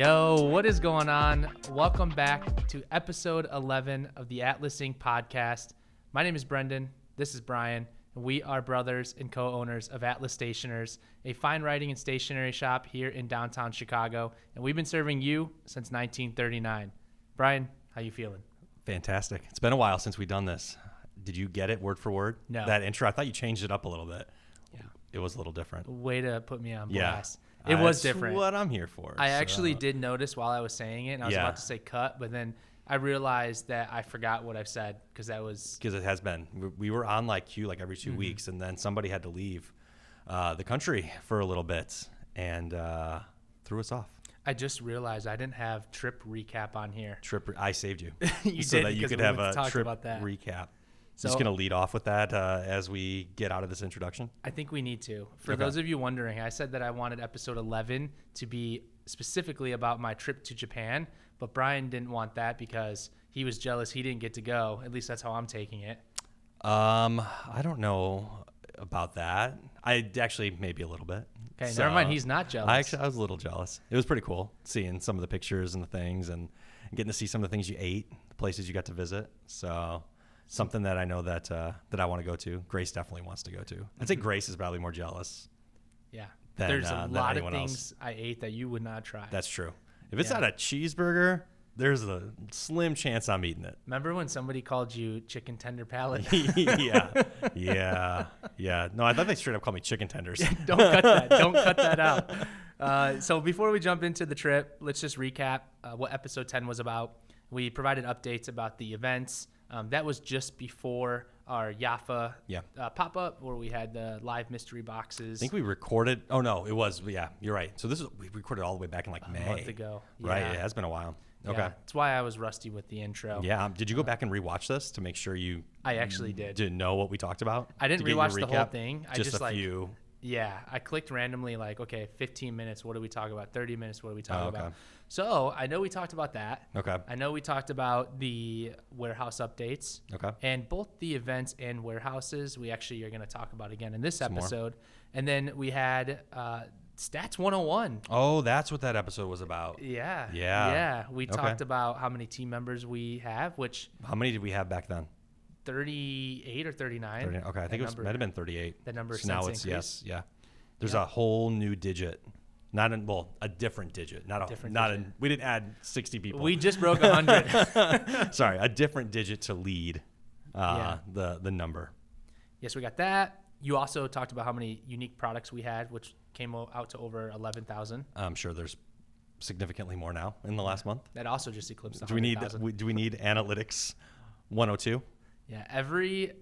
Yo, what is going on? Welcome back to episode 11 of the Atlas Inc. podcast. My name is Brendan. This is Brian. And we are brothers and co-owners of Atlas Stationers, a fine writing and stationery shop here in downtown Chicago. And we've been serving you since 1939. Brian, how you feeling? Fantastic. It's been a while since we've done this. Did you get it word for word? No. That intro, I thought you changed it up a little bit. Yeah. It was a little different. Way to put me on Yeah. blast. It was That's different. what I'm here for. I actually did notice while I was saying it, and I was Yeah. about to say cut, but then I realized that I forgot what I've said because it has been. We were on like cue like every 2 weeks, and then somebody had to leave the country for a little bit and threw us off. I just realized I didn't have trip recap on here. I saved you, You so did, that you because could we have went to a talk trip about that. recap. So Just going to lead off with that as we get out of this introduction. I think we need to. For Okay. those of you wondering, I said that I wanted episode 11 to be specifically about my trip to Japan, but Brian didn't want that because he was jealous he didn't get to go. At least that's how I'm taking it. I don't know about that. I actually maybe a little bit. Okay, never mind. He's not jealous. I was a little jealous. It was pretty cool seeing some of the pictures and the things and getting to see some of the things you ate, the places you got to visit. So something that I know that I want to go to. Grace definitely wants to go to. I'd say Grace is probably more jealous. Yeah. Than, There's a than lot of anyone things else. I ate that you would not try. That's true. If it's Yeah. not a cheeseburger, there's a slim chance I'm eating it. Remember when somebody called you chicken tender palate? yeah. No, I thought they straight up called me chicken tenders. Don't cut that. Don't cut that out. So before we jump into the trip, let's just recap what episode 10 was about. We provided updates about the events. That was just before our Jaffa pop-up where we had the live mystery boxes. I think we recorded. Oh, no, it was. Yeah, you're right. So we recorded all the way back in like May. A month ago. Right. Yeah. It has been a while. Yeah, Okay. that's why I was rusty with the intro. Yeah. Did you go back and rewatch this to make sure you I actually did. didn't know what we talked about? I didn't To get your rewatch the whole recap? thing. I Just just a like, few. Yeah, I clicked randomly like, okay, 15 minutes, what do we talk about? 30 minutes, what do we talk Oh, okay. about? So I know we talked about that. Okay. I know we talked about the warehouse updates. Okay. And both the events and warehouses, we actually are going to talk about again in this Some more. episode. And then we had Stats 101. Oh, that's what that episode was about. Yeah. Yeah. Yeah. We Okay. talked about how many team members we have, which How many did we have back then? 38 or 39. 30, okay. I think it might have been 38. That number So now since it's, increased. yes. Yeah. There's Yeah. a whole new digit. A different digit. We didn't add 60 people. We just broke 100. Sorry, a different digit to lead Yeah. the number. Yes, we got that. You also talked about how many unique products we had, which came out to over 11,000. I'm sure there's significantly more now in the last month. That also just eclipsed Do we need 100,000. do we need analytics 102? Yeah, every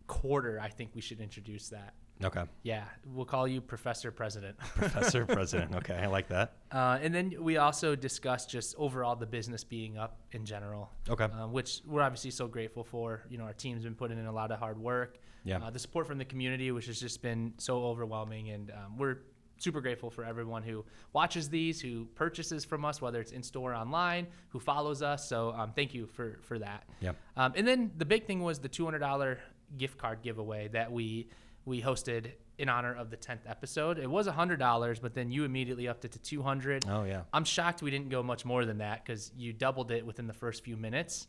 quarter, I think we should introduce that. Okay. Yeah, we'll call you Professor President. Professor President. Okay, I like that. And then we also discussed just overall the business being up in general. Okay. Which we're obviously so grateful for. You know, our team's been putting in a lot of hard work. Yeah. The support from the community, which has just been so overwhelming. And we're super grateful for everyone who watches these, who purchases from us, whether it's in-store or online, who follows us. So thank you for that. Yeah. And then the big thing was the $200 gift card giveaway that we hosted in honor of the 10th episode. It was $100, but then you immediately upped it to $200. Oh yeah. I'm shocked we didn't go much more than that because you doubled it within the first few minutes.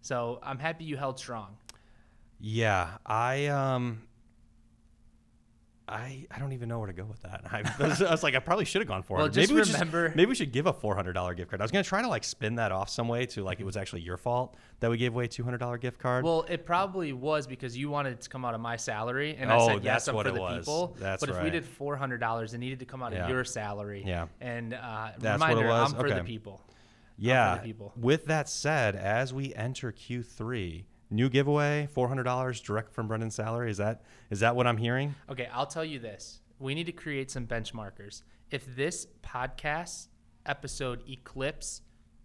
So I'm happy you held strong. Yeah, I don't even know where to go with that. I was like, I probably should have gone for it. Well, just remember, Maybe we should give a $400 gift card. I was gonna try to like spin that off some way to like it was actually your fault that we gave away a $200 gift card. well, it probably was because you wanted it to come out of my salary, and I Oh, said yes, that's I'm what for it the was. people. That's but if we right. did $400, it needed to come out Yeah. of your salary. Yeah. And That's what it reminder, was? I'm for the Okay. people. Yeah. the people. With that said, as we enter Q3, new giveaway, $400 direct from Brendan's salary. Is that what I'm hearing? Okay, I'll tell you this. We need to create some benchmarkers. If this podcast episode eclipses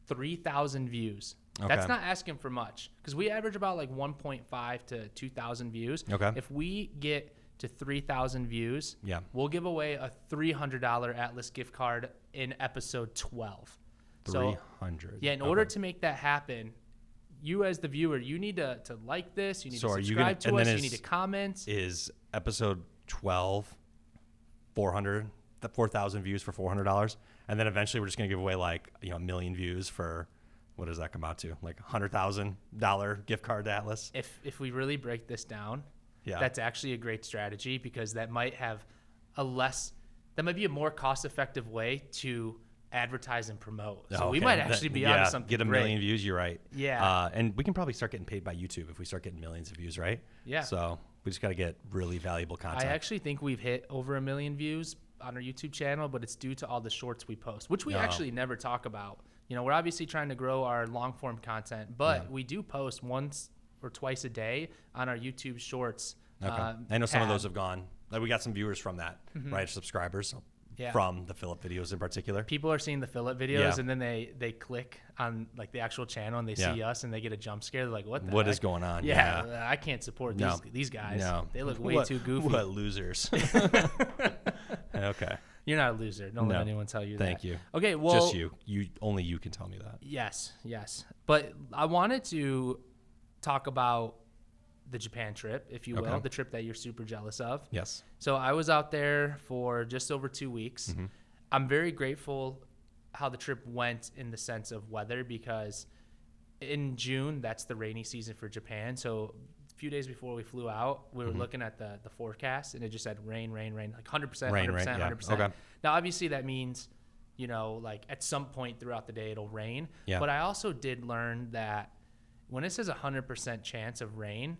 3,000 views, that's Okay. not asking for much because we average about like 1.5 to 2,000 views. Okay. If we get to 3,000 views, Yeah. we'll give away a $300 Atlas gift card in episode 12. 300. Yeah, in order to make that happen, you as the viewer, you need to like this. You need to subscribe to us. You need to comment. Is episode 12 4,000 views for $400? And then eventually we're just going to give away like, you know, 1 million views for, what does that come out to? Like $100,000 gift card to Atlas. If we really break this down, Yeah. that's actually a great strategy, because that might be a more cost-effective way to advertise and promote. So we might actually be onto something get 1 great. million views. You're right. Yeah. And we can probably start getting paid by YouTube if we start getting millions of views, right? Yeah. So we just got to get really valuable content. I actually think we've hit over 1 million views on our YouTube channel, but it's due to all the shorts we post, which we actually never talk about. You know, we're obviously trying to grow our long form content, but we do post once or twice a day on our YouTube shorts. Okay. I know some of those have gone. Like, we got some viewers from that, right? Subscribers from the Phillip videos in particular. People are seeing the Phillip videos, and then they click on like the actual channel and they see us and they get a jump scare. They're like, what is going on? Yeah, I can't support these guys. No. They look way too goofy. What losers. Okay. You're not a loser. Don't let anyone tell you that. Thank you. Okay, well. Just you. Only you can tell me that. Yes. But I wanted to talk about the Japan trip, if you will, the trip that you're super jealous of. Yes. So I was out there for just over 2 weeks. I'm very grateful how the trip went in the sense of weather, because in June, that's the rainy season for Japan. So a few days before we flew out, we were looking at the forecast, and it just said rain, like 100%, 100%. Okay. Now, obviously, that means, you know, like at some point throughout the day, it'll rain. Yeah. But I also did learn that when it says 100% chance of rain,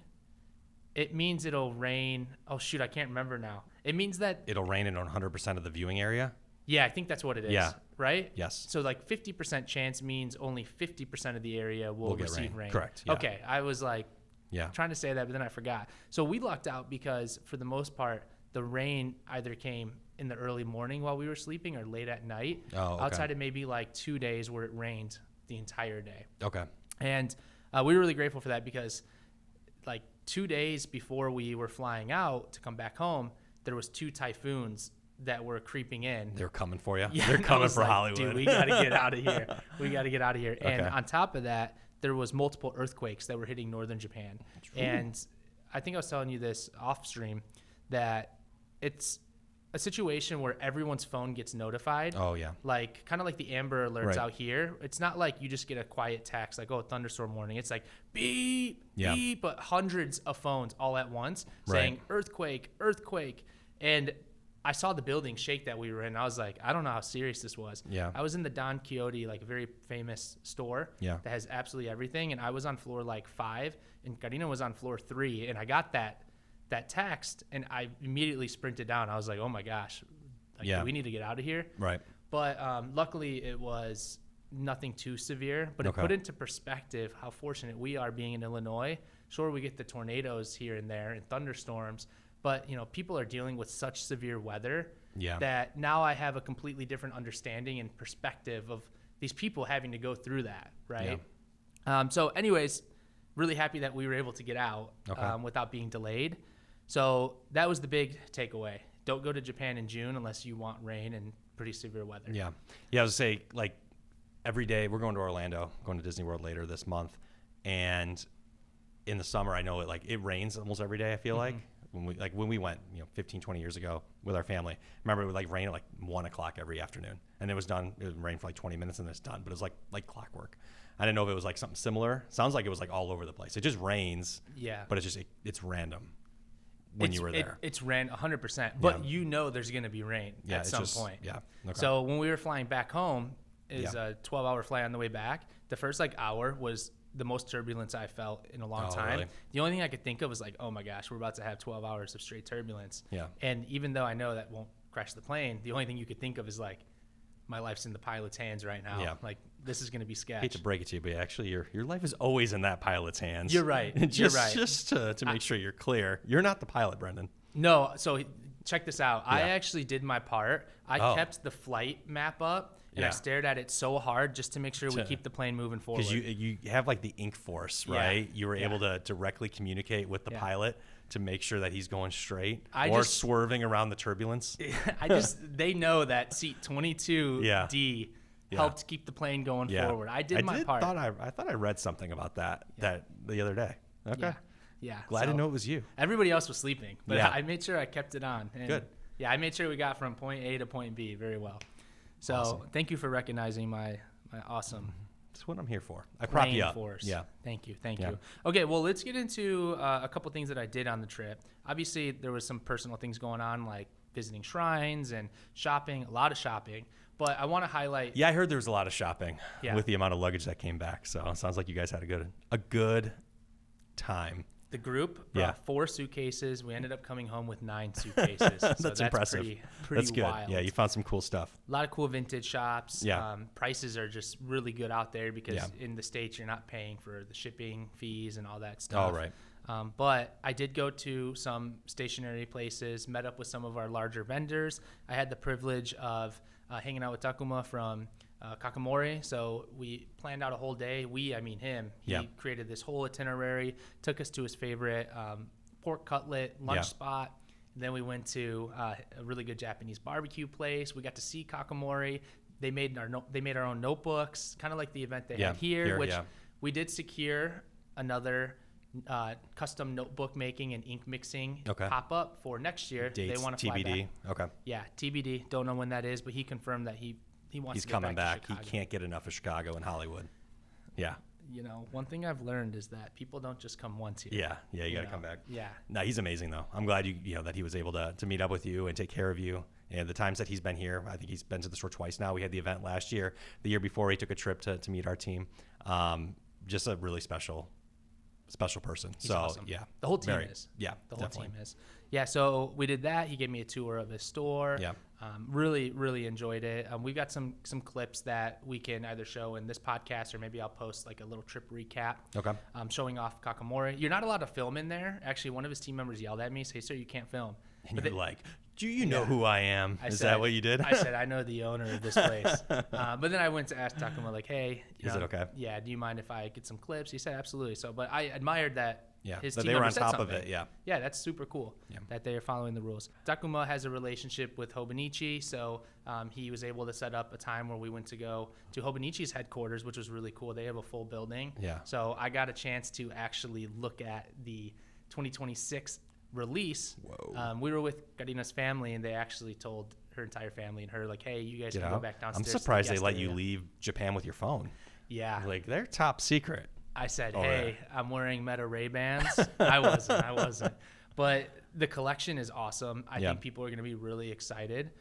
it means it'll rain. Oh, shoot, I can't remember now. It means that it'll rain in 100% of the viewing area. Yeah, I think that's what it is. Yeah. Right? Yes. So like 50% chance means only 50% of the area will receive rain. Correct. Yeah. Okay. I was like trying to say that, but then I forgot. So we lucked out because for the most part, the rain either came in the early morning while we were sleeping or late at night. Oh, okay. Outside of maybe like 2 days where it rained the entire day. Okay. And we were really grateful for that, because like 2 days before we were flying out to come back home, there was 2 typhoons that were creeping in. They're coming for you. Yeah, They're coming for like, Hollywood. Dude, we got to get out of here. We got to get out of here. And Okay. on top of that, there was multiple earthquakes that were hitting northern Japan. And I think I was telling you this off stream, that it's a situation where everyone's phone gets notified. Oh, yeah. Like kind of like the Amber Alerts Right. out here. It's not like you just get a quiet text like, oh, thunderstorm warning. It's like beep, beep, but hundreds of phones all at once saying earthquake. And I saw the building shake that we were in. I was like, I don't know how serious this was. Yeah. I was in the Don Quixote, like a very famous store that has absolutely everything. And I was on floor like 5, and Karina was on floor 3. And I got that text, and I immediately sprinted down. I was like, oh my gosh, like, do we need to get out of here? Right. But luckily it was nothing too severe. But it put into perspective how fortunate we are being in Illinois. Sure, we get the tornadoes here and there and thunderstorms, but you know, people are dealing with such severe weather that now I have a completely different understanding and perspective of these people having to go through that, right? Yeah. So anyways, really happy that we were able to get out without being delayed. So that was the big takeaway. Don't go to Japan in June unless you want rain and pretty severe weather. Yeah. I was going to say, like, every day we're going to Orlando, going to Disney World later this month, and in the summer I know it rains almost every day. I feel like when we went 15, 20 years ago with our family, I remember it would like rain at like 1 o'clock every afternoon, and it was done. It would rain for like 20 minutes and then it's done, but it was like clockwork. I didn't know if it was like something similar. Sounds like it was like all over the place. It just rains, but it's random when you were there. It's rain 100%, but you know there's going to be rain at some point. Yeah. Okay. So when we were flying back home, it was a 12-hour flight on the way back. The first like hour was the most turbulence I felt in a long time. Really? The only thing I could think of was like, oh my gosh, we're about to have 12 hours of straight turbulence. Yeah. And even though I know that won't crash the plane, the only thing you could think of is like, my life's in the pilot's hands right now. Yeah. Like, this is going to be sketch. I hate to break it to you, but actually your life is always in that pilot's hands. You're right. Just to make sure you're clear. You're not the pilot, Brendan. No. So check this out. I actually did my part. I kept the flight map up. And I stared at it so hard just to make sure we keep the plane moving forward. Because you have like the ink force, right? You were able to directly communicate with the pilot to make sure that he's going straight swerving around the turbulence. They know that seat 22D helped keep the plane going forward. I did my part. I thought I read something about that the other day. Okay. Yeah. Glad to know it was you. Everybody else was sleeping, but I made sure I kept it on. And good. Yeah, I made sure we got from point A to point B very well. So Awesome. thank you for recognizing my awesome That's what I'm here for. I prop you up. force. Yeah. Thank you. Yeah. You. Okay, well, let's get into a couple things that I did on the trip. Obviously, there was some personal things going on, like visiting shrines and shopping, a lot of shopping. But I want to highlight. Yeah, I heard there was a lot of shopping Yeah. with the amount of luggage that came back. So it sounds like you guys had a good time. The group brought Yeah. 4 suitcases. We ended up coming home with 9 suitcases. So That's impressive. Pretty That's good. wild. Yeah, you found some cool stuff. A lot of cool vintage shops. Yeah. Prices are just really good out there because Yeah. in the States, you're not paying for the shipping fees and all that stuff. All right. But I did go to some stationery places, met up with some of our larger vendors. I had the privilege of hanging out with Takuma from Kakamori. So we planned out a whole day. I mean him. He Yeah. created this whole itinerary, took us to his favorite pork cutlet lunch Yeah. spot. And then we went to a really good Japanese barbecue place. We got to see Kakamori. They made our own notebooks, kind of like the event they Yeah, had here, here, which yeah. we did secure another custom notebook making and ink mixing Okay. pop up for next year. Dates, They want to fly TBD. back. Okay. Yeah, TBD. Don't know when that is, but he confirmed that he wants He's to get coming back. back. To He Chicago. can't get enough of Chicago and Hollywood. Yeah. You know, one thing I've learned is that people don't just come once here. Yeah. Yeah. You got to know? come back. Yeah. No, he's amazing though. I'm glad that he was able to meet up with you and take care of you. And the times that he's been here, I think he's been to the store twice now. We had the event last year. The year before, he took a trip to meet our team. Just a really special person. He's so awesome. yeah, The whole team is. Yeah, The whole definitely. team is. Yeah, so we did that. He gave me a tour of his store. Yeah. Really, really enjoyed it. We've got some clips that we can either show in this podcast or maybe I'll post like a little trip recap. Okay. Showing off Kakamori. You're not allowed to film in there. Actually, one of his team members yelled at me, say, "Sir, you can't film." And But you're they- like, do you know Yeah. who I am? I Is said- that what you did? I said, I know the owner of this place. But then I went to ask Takuma, like, hey. Is it okay? Yeah, do you mind if I get some clips? He said, absolutely. So, but I admired that Yeah, his that team they were member on said top of something. it. Yeah. Yeah, that's super cool Yeah. that they are following the rules. Takuma has a relationship with Hobonichi, so he was able to set up a time where we went to go to Hobonichi's headquarters, which was really cool. They have a full building. Yeah. So I got a chance to actually look at the 2026 release. Whoa. We were with Karina's family, and they actually told her entire family and her, like, hey, you guys Get can go out. back I'm downstairs. to the surprised they guest let you area. leave Japan with your phone. Yeah. Like they're top secret. I said, Oh, hey, I'm wearing Meta Ray-Bans. I wasn't. But the collection is awesome. I Yeah. think people are going to be really excited.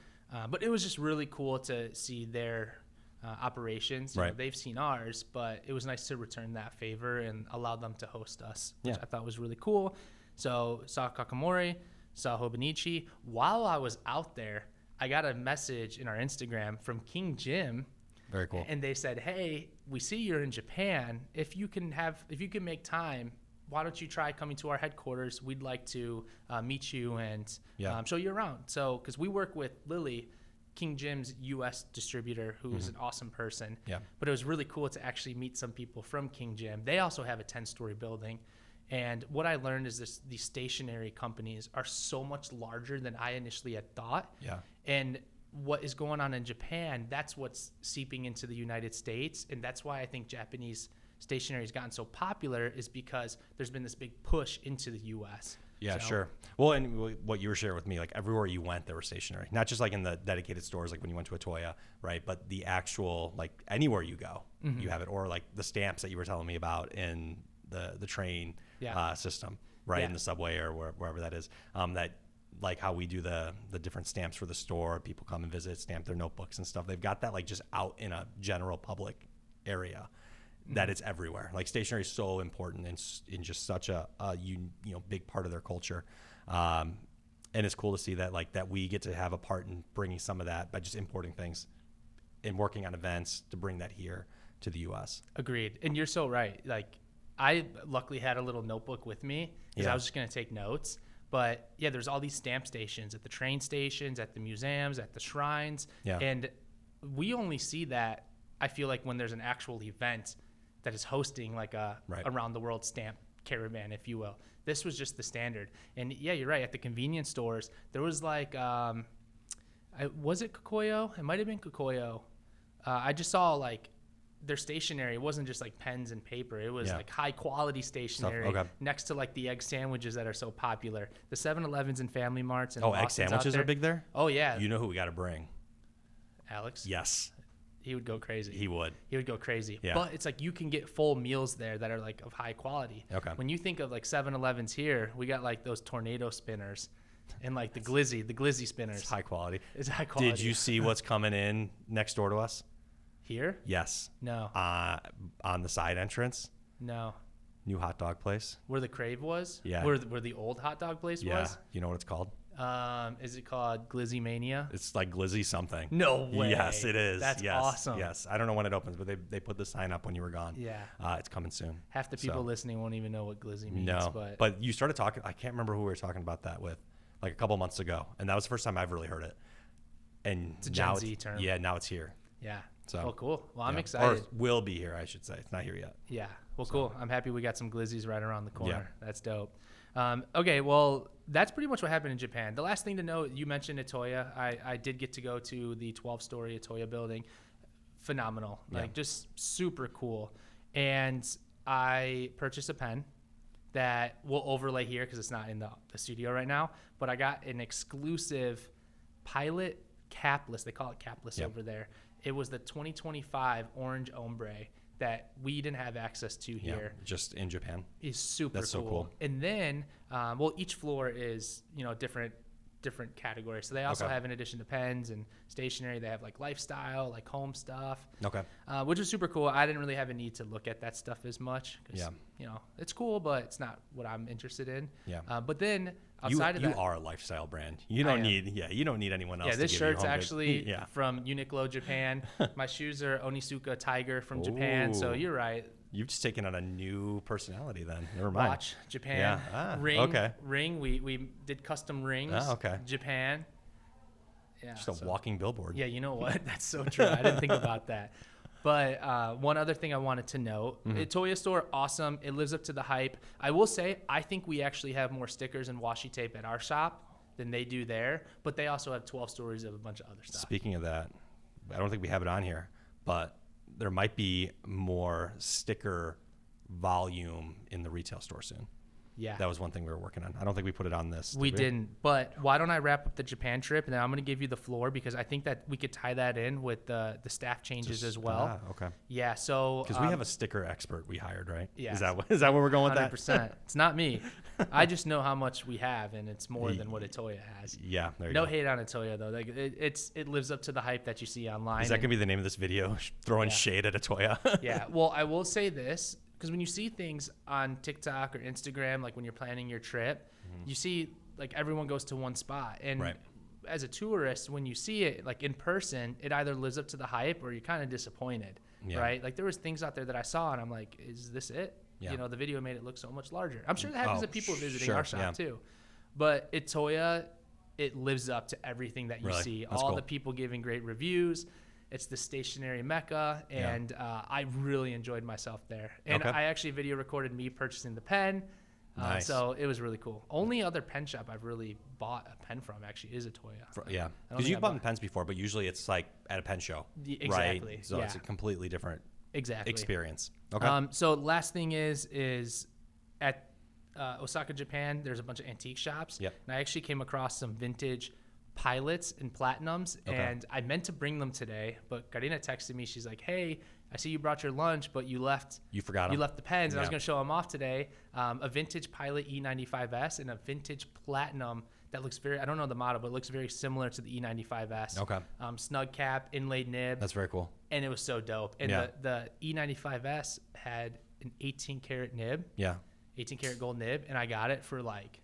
But it was just really cool to see their operations. You know, Right. they've seen ours, but it was nice to return that favor and allow them to host us, which Yeah. I thought was really cool. So saw Kakamori, saw Hobonichi. While I was out there, I got a message in our Instagram from King Jim. Very cool. And they said, hey, we see you're in Japan. If you can make time, why don't you try coming to our headquarters? We'd like to meet you and Yeah. show you around. So, because we work with Lily, King Jim's U.S. distributor, who's an awesome person. Yeah. But it was really cool to actually meet some people from King Jim. They also have a 10-story building. And what I learned is these stationery companies are so much larger than I initially had thought. Yeah. And what is going on in Japan, that's what's seeping into the United States. And that's why I think Japanese stationery has gotten so popular, is because there's been this big push into the U.S. Yeah, So- sure. Well, and what you were sharing with me, like everywhere you went, there was stationery. Not just like in the dedicated stores, like when you went to Atoya, right? But the actual, like anywhere you go, you have it. Or like the stamps that you were telling me about in the train Yeah. system, right? Yeah. In the subway or wherever that is. That like how we do the different stamps for the store. People come and visit, stamp their notebooks and stuff. They've got that like just out in a general public area. That it's everywhere. Like stationery is so important and in just such a big part of their culture, and it's cool to see that that we get to have a part in bringing some of that by just importing things and working on events to bring that here to the U.S. Agreed. And you're so right. Like, I luckily had a little notebook with me because Yeah. I was just going to take notes. But yeah, there's all these stamp stations at the train stations, at the museums, at the shrines. Yeah. And we only see that, I feel like, when there's an actual event that is hosting like a Right. around the world stamp caravan, if you will. This was just the standard. And yeah, you're right. At the convenience stores, there was like, was it Kokoyo? It might have been Kokoyo. I just saw like their stationery. It wasn't just like pens and paper. It was Yeah. like high quality stationery okay. next to like the egg sandwiches that are so popular. The 7-Elevens and Family Marts and Oh, egg Lawson's out sandwiches there. are big there. Oh yeah. You know who we got to bring? Alex. Yes, He would go crazy. he would. He would go crazy. Yeah. But it's like you can get full meals there that are like of high quality. Okay. When you think of like 7-Elevens here, we got like those tornado spinners and like the glizzy spinners. It's high quality. It's high quality. Did you see what's coming in next door to us? Here? Yes. No. On the side entrance, No. new hot dog place. Where the Crave was? Yeah. Where the old hot dog place Yeah. was? You know what it's called? Is it called Glizzy Mania? It's like Glizzy something. No way. Yes, it is. That's yes, awesome. Yes. I don't know when it opens, but they put the sign up when you were gone. Yeah. It's coming soon. Half the people So, listening won't even know what Glizzy means. No. But you started talking. I can't remember who we were talking about that with, like a couple months ago, and that was the first time I've really heard it. And it's a Gen Z term. Yeah. Now it's here. Yeah. So. Well, cool. Well, I'm Yeah. excited. Or will be here, I should say. It's not here yet. Yeah. Well, cool. I'm happy we got some glizzies right around the corner. Yeah. That's dope. Okay. Well, that's pretty much what happened in Japan. The last thing to note, you mentioned Atoya. I did get to go to the 12-story Atoya building. Phenomenal. Yeah. Like just super cool. And I purchased a pen that we'll overlay here because it's not in the studio right now. But I got an exclusive Pilot capless. They call it capless Yep. over there. It was the 2025 Orange Ombre that we didn't have access to here. Yeah. Just in Japan. Is super That's so cool. cool. And then, well, each floor is, different categories. So they also Okay. have, in addition to pens and stationery, they have like lifestyle, like home stuff, Okay. which is super cool. I didn't really have a need to look at that stuff as much. 'Cause, Yeah. it's cool, but it's not what I'm interested in. Yeah. But then outside of you that, are a lifestyle brand. You I don't am. need. Yeah. You don't need anyone else. yeah, this to give you shirt's home goods. actually Yeah. from Uniqlo, Japan. My shoes are Onitsuka Tiger from Japan. So Ooh. you're right. You've just taken on a new personality then. Never mind. Watch, Japan. Yeah. Ah, ring. okay. Ring. We did custom rings. Ah, okay. Japan. Yeah. Just a so- walking billboard. Yeah, you know what? That's so true. I didn't think about that. But one other thing I wanted to note, Atoya store, awesome. It lives up to the hype. I will say, I think we actually have more stickers and washi tape at our shop than they do there. But they also have 12 stories of a bunch of other stuff. Speaking of that, I don't think we have it on here, but there might be more sticker volume in the retail store soon. Yeah. That was one thing we were working on. I don't think we put it on this. We did didn't, but why don't I wrap up the Japan trip, and then I'm going to give you the floor because I think that we could tie that in with the staff changes as well. Okay. Yeah, so Because we have a sticker expert we hired, right? Yeah. Is that where we're going with that? 100%. It's not me. I just know how much we have, and it's more than what Atoya has. Yeah. There you No go. hate on Atoya though. Like it lives up to the hype that you see online. Is that and- gonna be the name of this video? Throwing Yeah. shade at Atoya. yeah. Well, I will say this because when you see things on TikTok or Instagram, like when you're planning your trip, you see like everyone goes to one spot, and Right. as a tourist, when you see it like in person, it either lives up to the hype or you're kind of disappointed, Yeah. right? Like there was things out there that I saw, and I'm like, is this it? Yeah. The video made it look so much larger. I'm sure that happens Oh, to people visiting sure, our shop yeah. too, but Atoya, it lives up to everything that you Really? see. That's All cool. the people giving great reviews. It's the stationery mecca, Yeah. and I really enjoyed myself there. And Okay. I actually video recorded me purchasing the pen, Nice. so it was really cool. Only other pen shop I've really bought a pen from actually is Atoya. Yeah. I don't Because think you've I bought pens before, but usually it's like at a pen show. Exactly. Right? So it's yeah. a completely different Exactly. experience. Okay. So last thing is at Osaka, Japan, there's a bunch of antique shops. Yep. And I actually came across some vintage Pilots and Platinums, Okay. and I meant to bring them today, but Karina texted me. She's like, "Hey, I see you brought your lunch, but you left You forgot 'em. you left the pens, and I was Yeah. going to show them off today. A vintage Pilot E95S and a vintage Platinum that looks very, I don't know the model, but it looks very similar to the E95S. Okay. Snug cap, inlaid nib, That's very cool. and it was so dope. And Yeah. the E95S had an 18 karat nib, Yeah. 18 karat gold nib, and I got it for like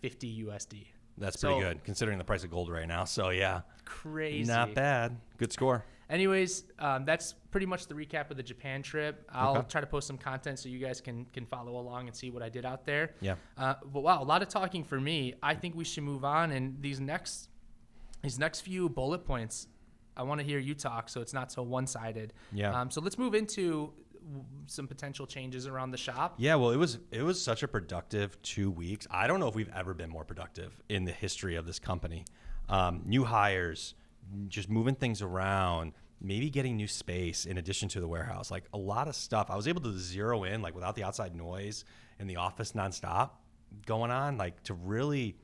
50 USD. That's So- pretty good considering the price of gold right now. So yeah, Crazy. not bad. Good score. Anyways, that's pretty much the recap of the Japan trip. I'll Okay. try to post some content so you guys can follow along and see what I did out there. Yeah. But wow, a lot of talking for me. I think we should move on. And these next few bullet points, I want to hear you talk so it's not so one-sided. Yeah. So let's move into some potential changes around the shop. Yeah, well, it was such a productive 2 weeks. I don't know if we've ever been more productive in the history of this company. New hires, just moving things around, maybe getting new space in addition to the warehouse, like a lot of stuff. I was able to zero in, like without the outside noise in the office nonstop going on, like to really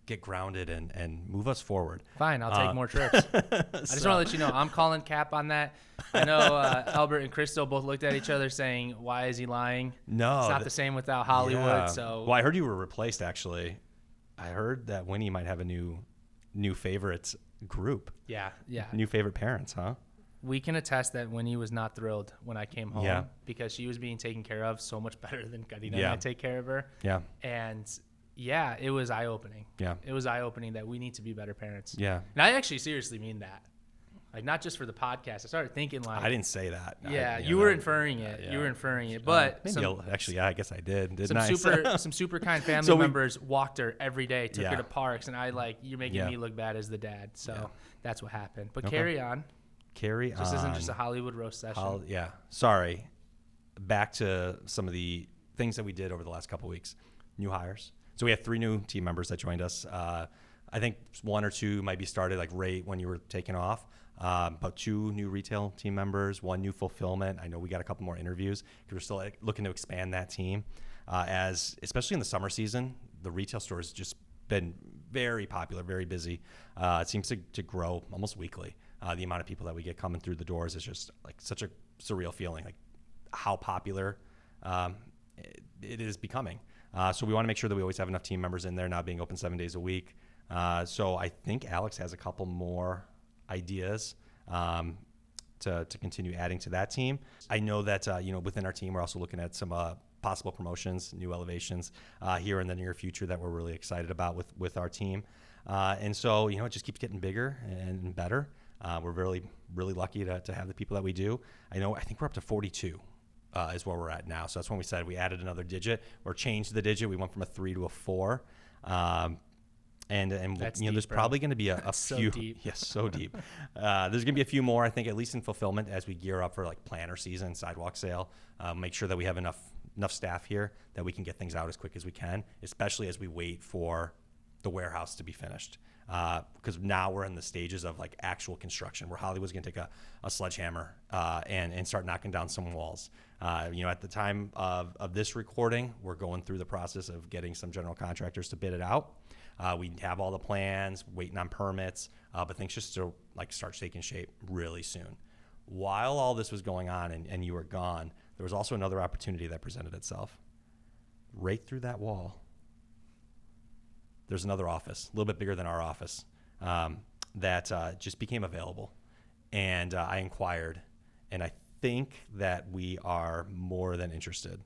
get grounded and move us forward. Fine, I'll take more trips. I just want to let you know, I'm calling cap on that. I know Albert and Crystal both looked at each other saying, why is he lying? No. It's not the same without Hollywood. Yeah. So Well, I heard you were replaced, actually. I heard that Winnie might have a new favorites group. Yeah. New favorite parents, huh? We can attest that Winnie was not thrilled when I came home. Yeah. Because she was being taken care of so much better than Karina Yeah. and I take care of her. Yeah. And yeah, it was eye-opening. Yeah. It was eye-opening that we need to be better parents. Yeah. And I actually seriously mean that. Like, not just for the podcast. I started thinking like, I didn't say that. yeah, you were inferring it. Yeah. You were inferring it. But actually, yeah, I guess I did. some super kind family So members walked her every day, took Yeah. her to parks, and you're making Yeah. me look bad as the dad. So Yeah. that's what happened. But Okay. carry on. This isn't just a Hollywood roast session. Yeah. Sorry. Back to some of the things that we did over the last couple of weeks. New hires. So we have 3 new team members that joined us. I think 1 or 2 might be started like right when you were taking off. About 2 new retail team members, 1 new fulfillment. I know we got a couple more interviews because we're still looking to expand that team. As especially in the summer season, the retail store has just been very popular, very busy. It seems to grow almost weekly. The amount of people that we get coming through the doors is just like such a surreal feeling, like how popular it is becoming. So we want to make sure that we always have enough team members in there, now being open 7 days a week. So I think Alex has a couple more ideas to continue adding to that team. I know that within our team, we're also looking at some possible promotions, new elevations here in the near future that we're really excited about with our team. And so it just keeps getting bigger and better. We're really, really lucky to have the people that we do. I think we're up to 42 is where we're at now. So that's when we said we added another digit or changed the digit. We went from a 3 to a 4. And That's there's deep, bro. probably going to be a So few. deep. Yes, so deep. There's going to be a few more, I think, at least in fulfillment as we gear up for like planter season, sidewalk sale. Make sure that we have enough staff here that we can get things out as quick as we can, especially as we wait for the warehouse to be finished. Because now we're in the stages of like actual construction where Hollywood's going to take a sledgehammer and start knocking down some walls. At the time of this recording, we're going through the process of getting some general contractors to bid it out. We have all the plans, waiting on permits, but things just to like start taking shape really soon. While all this was going on and you were gone, there was also another opportunity that presented itself. Right through that wall, there's another office, a little bit bigger than our office, that just became available. And I inquired, and I think that we are more than interested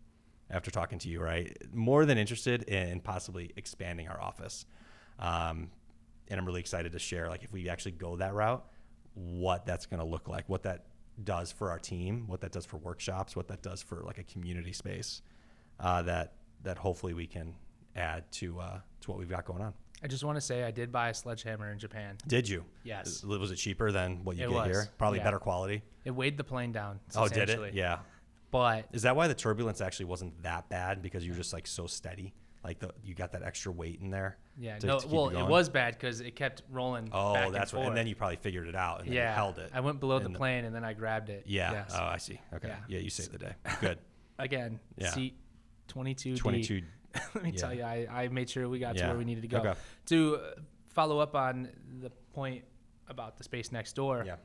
after talking to you, right? More than interested in possibly expanding our office. And I'm really excited to share, like, if we actually go that route, what that's going to look like, what that does for our team, what that does for workshops, what that does for like a community space that hopefully we can add to what we've got going on. I just want to say I did buy a sledgehammer in Japan. Did you? Yes. Was it cheaper than what you It get was, here? Probably yeah. better quality. It weighed the plane down Oh, did substantially. it? Yeah. But Is that why the turbulence actually wasn't that bad? Because you're just like so steady, like you got that extra weight in there. yeah, to no, keep well, going? it was bad because it kept rolling. Oh, back that's and what. forth. And then you probably figured it out and then you yeah, held it. I went below the in plane and then I grabbed it. Yeah. Yes. Oh, I see. Okay. Yeah. Yeah, you saved the day. Good. Again, Yeah. seat 22D. 22. Let me Yeah. tell you, I made sure we got to Yeah. where we needed to go. Okay. To follow up on the point about the space next door. Yeah.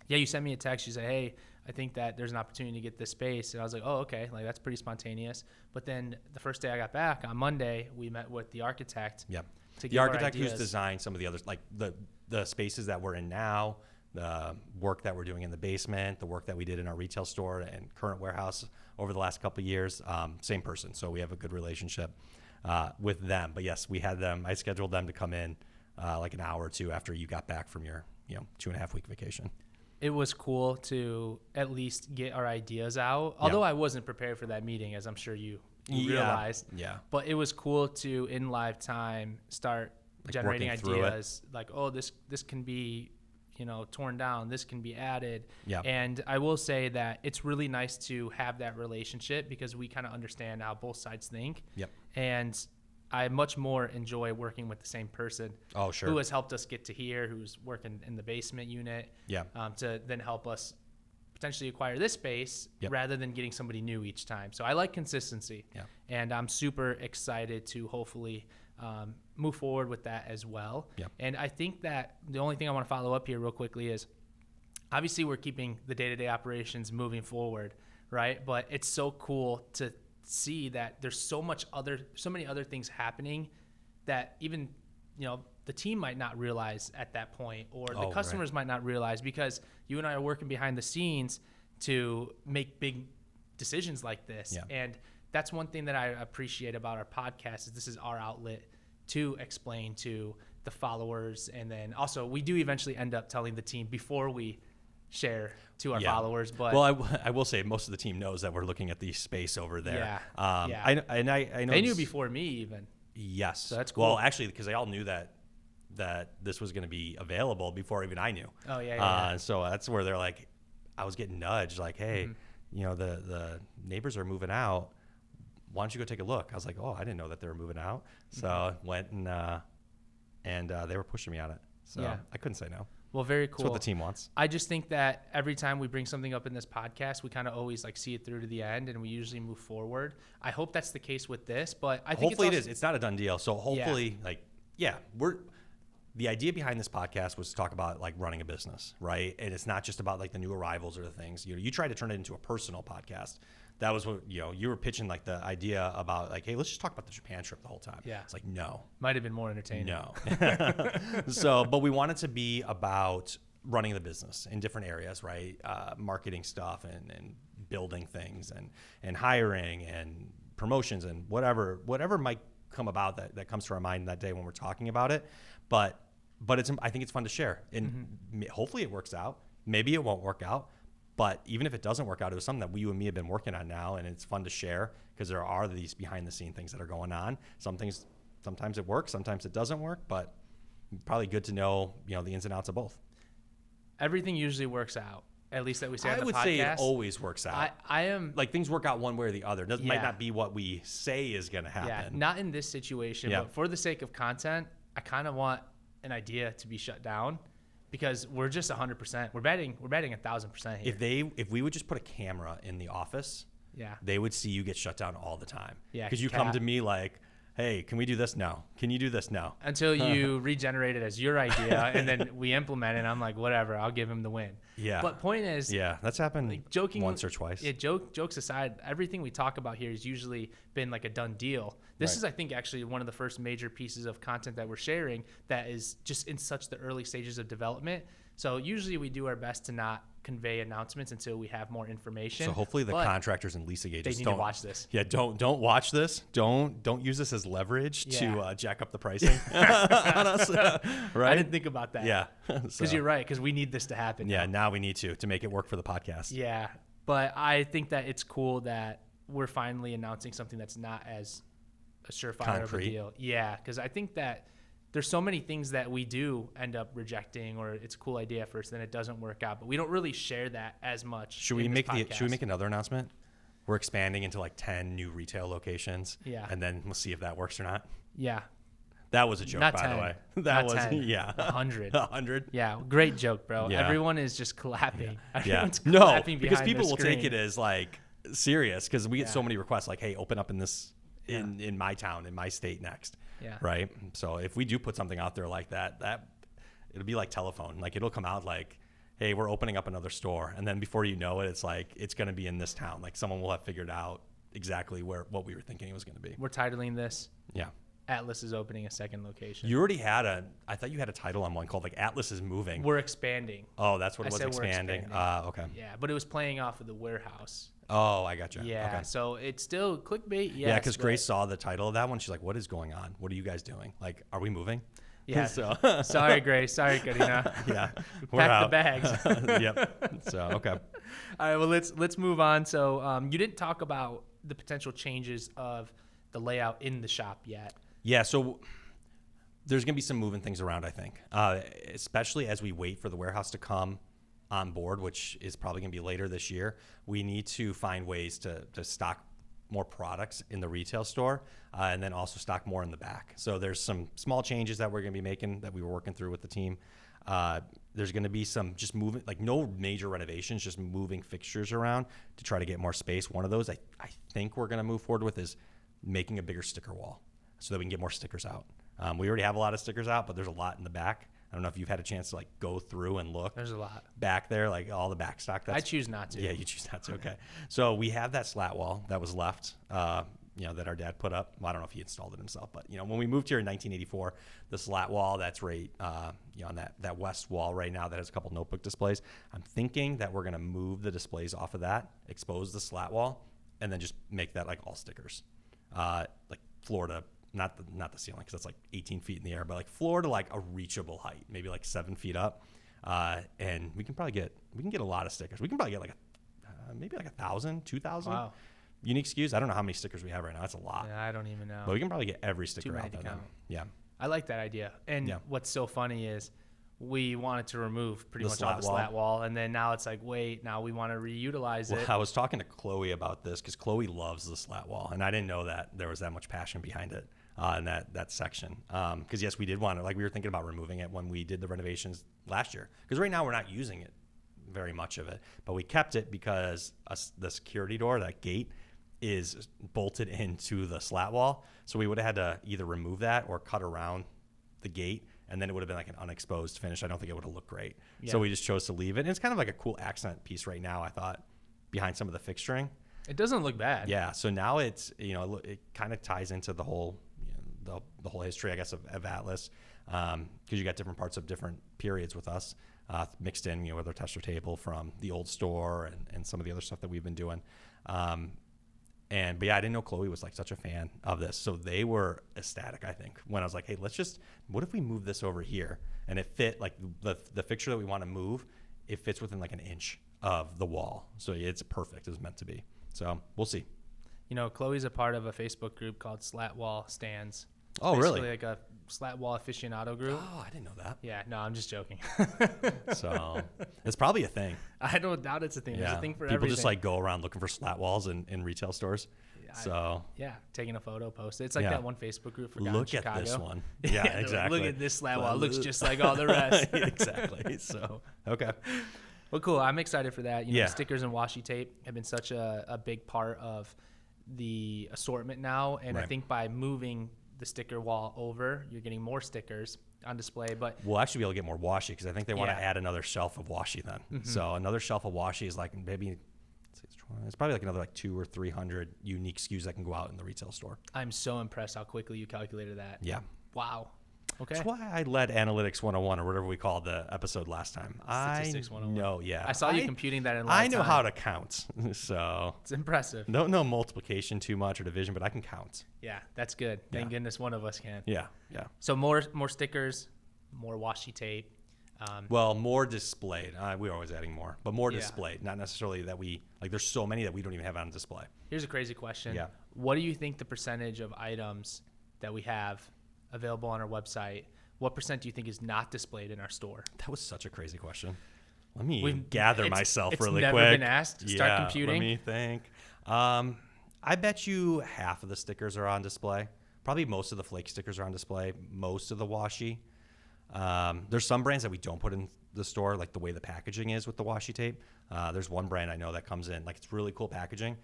Yeah, you sent me a text. You said, hey, I think that there's an opportunity to get this space. And I was like, oh, okay. Like, that's pretty spontaneous. But then the first day I got back, on Monday, we met with the architect. Yeah. To The give our architect who's ideas. designed some of the others, like the spaces that we're in now, the work that we're doing in the basement, the work that we did in our retail store and current warehouse over the last couple of years, same person. So we have a good relationship with them. But yes, we had them. I scheduled them to come in like an hour or two after you got back from your 2.5 week vacation. It was cool to at least get our ideas out. Although I wasn't prepared for that meeting, as I'm sure you realized. Yeah. But it was cool to, in live time, start Like generating working through it. ideas. Like, oh, this can be, torn down. This can be added. Yeah. And I will say that it's really nice to have that relationship because we kind of understand how both sides think. Yep. And I much more enjoy working with the same person. Oh, sure. Who has helped us get to here, who's working in the basement unit. Yeah. To then help us potentially acquire this space Yep. rather than getting somebody new each time. So I like consistency. Yeah. And I'm super excited to hopefully move forward with that as well. Yep. And I think that the only thing I want to follow up here real quickly is obviously we're keeping the day-to-day operations moving forward, right? But it's so cool to see that there's so many other things happening that even, the team might not realize at that point, or the customers might not realize, because you and I are working behind the scenes to make big decisions like this. Yeah. And that's one thing that I appreciate about our podcast is this is our outlet to explain to the followers. And then also we do eventually end up telling the team before we share to our followers. But I will say most of the team knows that we're looking at the space over there. Yeah. I know they knew before me even. Yes. So that's cool. Well, actually, because they all knew that this was going to be available before even I knew. Oh, yeah. So that's where they're like, I was getting nudged, like, hey, the neighbors are moving out. Why don't you go take a look? I was like, oh, I didn't know that they were moving out. So I went and they were pushing me on it. So I couldn't say no. Well, very cool. That's what the team wants. I just think that every time we bring something up in this podcast, we kind of always see it through to the end, and we usually move forward. I hope that's the case with this, but I think hopefully it is. It's not a done deal. So hopefully, the idea behind this podcast was to talk about running a business, right? And it's not just about the new arrivals or the things. You try to turn it into a personal podcast. That was what you were pitching the idea about hey, let's just talk about the Japan trip the whole time. Yeah, it's no, might have been more entertaining. No, but we want it to be about running the business in different areas, right? Marketing stuff and building things and hiring and promotions and whatever might come about that comes to our mind that day when we're talking about it. But I think it's fun to share, and hopefully it works out. Maybe it won't work out. But even if it doesn't work out, it was something that you and me have been working on now, and it's fun to share because there are these behind-the-scene things that are going on. Sometimes it works, sometimes it doesn't work, but probably good to know, the ins and outs of both. Everything usually works out, at least that we say on the podcast. I would say it always works out. I am things work out one way or the other. It might not be what we say is going to happen. Yeah, not in this situation, but for the sake of content, I kind of want an idea to be shut down. Because we're just 100%. We're betting 1,000% here. If we would just put a camera in the office, they would see you get shut down all the time. Yeah, because you come to me hey, can we do this? No. Can you do this? No. Until you regenerate it as your idea, and then we implement it. And I'm like, whatever, I'll give him the win. Yeah. But point is, that's happened joking once or twice. Yeah, jokes aside, everything we talk about here has usually been a done deal. This is, I think, actually one of the first major pieces of content that we're sharing that is just in such the early stages of development. So usually we do our best to not convey announcements until we have more information. So hopefully the contractors and leasing agents don't watch this. Yeah, don't watch this. Don't use this as leverage to jack up the pricing on us. Right? I didn't think about that. Yeah, because you're right. Because we need this to happen. Yeah, now we need to make it work for the podcast. Yeah, but I think that it's cool that we're finally announcing something that's not as a surefire of a deal. Yeah, because I think that there's so many things that we do end up rejecting, or it's a cool idea at first, then it doesn't work out. But we don't really share that as much. Should we make another announcement? We're expanding into 10 new retail locations. Yeah. And then we'll see if that works or not. Yeah. That was a joke, not by 10, the way. That was 100. 100. Yeah, great joke, bro. Yeah. Everyone is just clapping. Yeah. Clapping because people will take it as serious because we get so many requests hey, open up in this in my town, in my state next. Yeah. Right. So if we do put something out there like that it'll be like telephone. It'll come out hey, we're opening up another store, and then before you know it, it's it's going to be in this town. Someone will have figured out exactly what we were thinking it was going to be. We're titling this. Yeah. Atlas is opening a second location. You already had I thought you had a title on one called Atlas is moving. We're expanding. Oh, that's what it was, expanding. Okay. Yeah, but it was playing off of the warehouse. Oh, I gotcha. Yeah, okay. So it's still clickbait. Yes, yeah, because Grace saw the title of that one. She's like, what is going on? What are you guys doing? Are we moving? Yeah. Sorry, Grace. Sorry, Karina. Yeah. Pack the bags. Yep. So, okay. All right, well, let's move on. So you didn't talk about the potential changes of the layout in the shop yet. Yeah, so there's going to be some moving things around, I think, especially as we wait for the warehouse to come on board, which is probably going to be later this year. We need to find ways to stock more products in the retail store and then also stock more in the back. So there's some small changes that we're going to be making that we were working through with the team. There's going to be some just moving, no major renovations, just moving fixtures around to try to get more space. One of those I think we're going to move forward with is making a bigger sticker wall. so that we can get more stickers out. We already have a lot of stickers out, but there's a lot in the back. I don't know if you've had a chance to like go through and look. There's a lot back there, like all the back stock. I choose not to. Yeah, you choose not to. Okay. So we have that slat wall that was left, that our dad put up. Well, I don't know if he installed it himself, but when we moved here in 1984, the slat wall that's right, on that west wall right now that has a couple notebook displays. I'm thinking that we're gonna move the displays off of that, expose the slat wall, and then just make that like all stickers, like floor to not the ceiling because that's like 18 feet in the air, but like floor to like a reachable height, maybe like 7 feet up, and we can get a lot of stickers. We can probably get like maybe like 1,000, 2,000. Wow. Unique SKUs. I don't know how many stickers we have right now. That's a lot. Yeah, I don't even know. But we can probably get every sticker Too many out there. to count. Yeah. I like that idea. And what's so funny is we wanted to remove pretty much all the slat wall, and then now it's like, wait, now we want to reutilize it. I was talking to Chloe about this because Chloe loves the slat wall, and I didn't know that there was that much passion behind it in that section. Because yes, we did want to, like we were thinking about removing it when we did the renovations last year. Because right now we're not using it very much of it, but we kept it because the security door, that gate, is bolted into the slat wall. So we would have had to either remove that or cut around the gate, and then it would have been like an unexposed finish. I don't think it would have looked great. Yeah. So we just chose to leave it. And it's kind of like a cool accent piece right now, I thought, behind some of the fixturing. It doesn't look bad. Yeah. So now it's, it kind of ties into the whole, the whole history, I guess, of Atlas, because you got different parts of different periods with us mixed in, with our tester table from the old store and some of the other stuff that we've been doing. But yeah, I didn't know Chloe was like such a fan of this. So they were ecstatic, I think, when I was like, hey, what if we move this over here? And it fit like the fixture that we want to move, it fits within like an inch of the wall. So it's perfect. It was meant to be. So we'll see. Chloe's a part of a Facebook group called Slat Wall Stands. Oh, really? Like a slat wall aficionado group. Oh, I didn't know that. Yeah, no, I'm just joking. So it's probably a thing. I don't doubt it's a thing. There's a thing for people everything. just like go around looking for slat walls in retail stores. Taking a photo, post it. It's like that one Facebook group for guys in Chicago. Look at this one. Yeah, exactly. Look at this slat wall. It looks just like all the rest. Exactly. So, okay. Well, cool. I'm excited for that. Stickers and washi tape have been such a big part of the assortment now. And I think by moving the sticker wall over, you're getting more stickers on display. But we'll actually be able to get more washi because I think they want to add another shelf of washi then. Mm-hmm. So another shelf of washi is like maybe it's probably like another like 200 or 300 unique SKUs that can go out in the retail store. I'm so impressed how quickly you calculated that. Yeah. Wow. Okay. That's why I led Analytics 101 or whatever we called the episode last time. Statistics 101. No, yeah. I saw you computing that in live I know time. how to count. So it's impressive. Don't know multiplication too much or division, but I can count. Yeah, that's good. Thank goodness one of us can. Yeah. So more stickers, more washi tape. More displayed. We're always adding more, but more displayed. Not necessarily that there's so many that we don't even have on display. Here's a crazy question. Yeah. What do you think the percentage of items that we have available on our website, what percent do you think is not displayed in our store? That was such a crazy question. Let me gather myself really quick. It's never been asked. Start computing. Let me think. I bet you half of the stickers are on display. Probably most of the flake stickers are on display. Most of the washi. There's some brands that we don't put in the store, like the way the packaging is with the washi tape. There's one brand I know that comes in, like it's really cool packaging.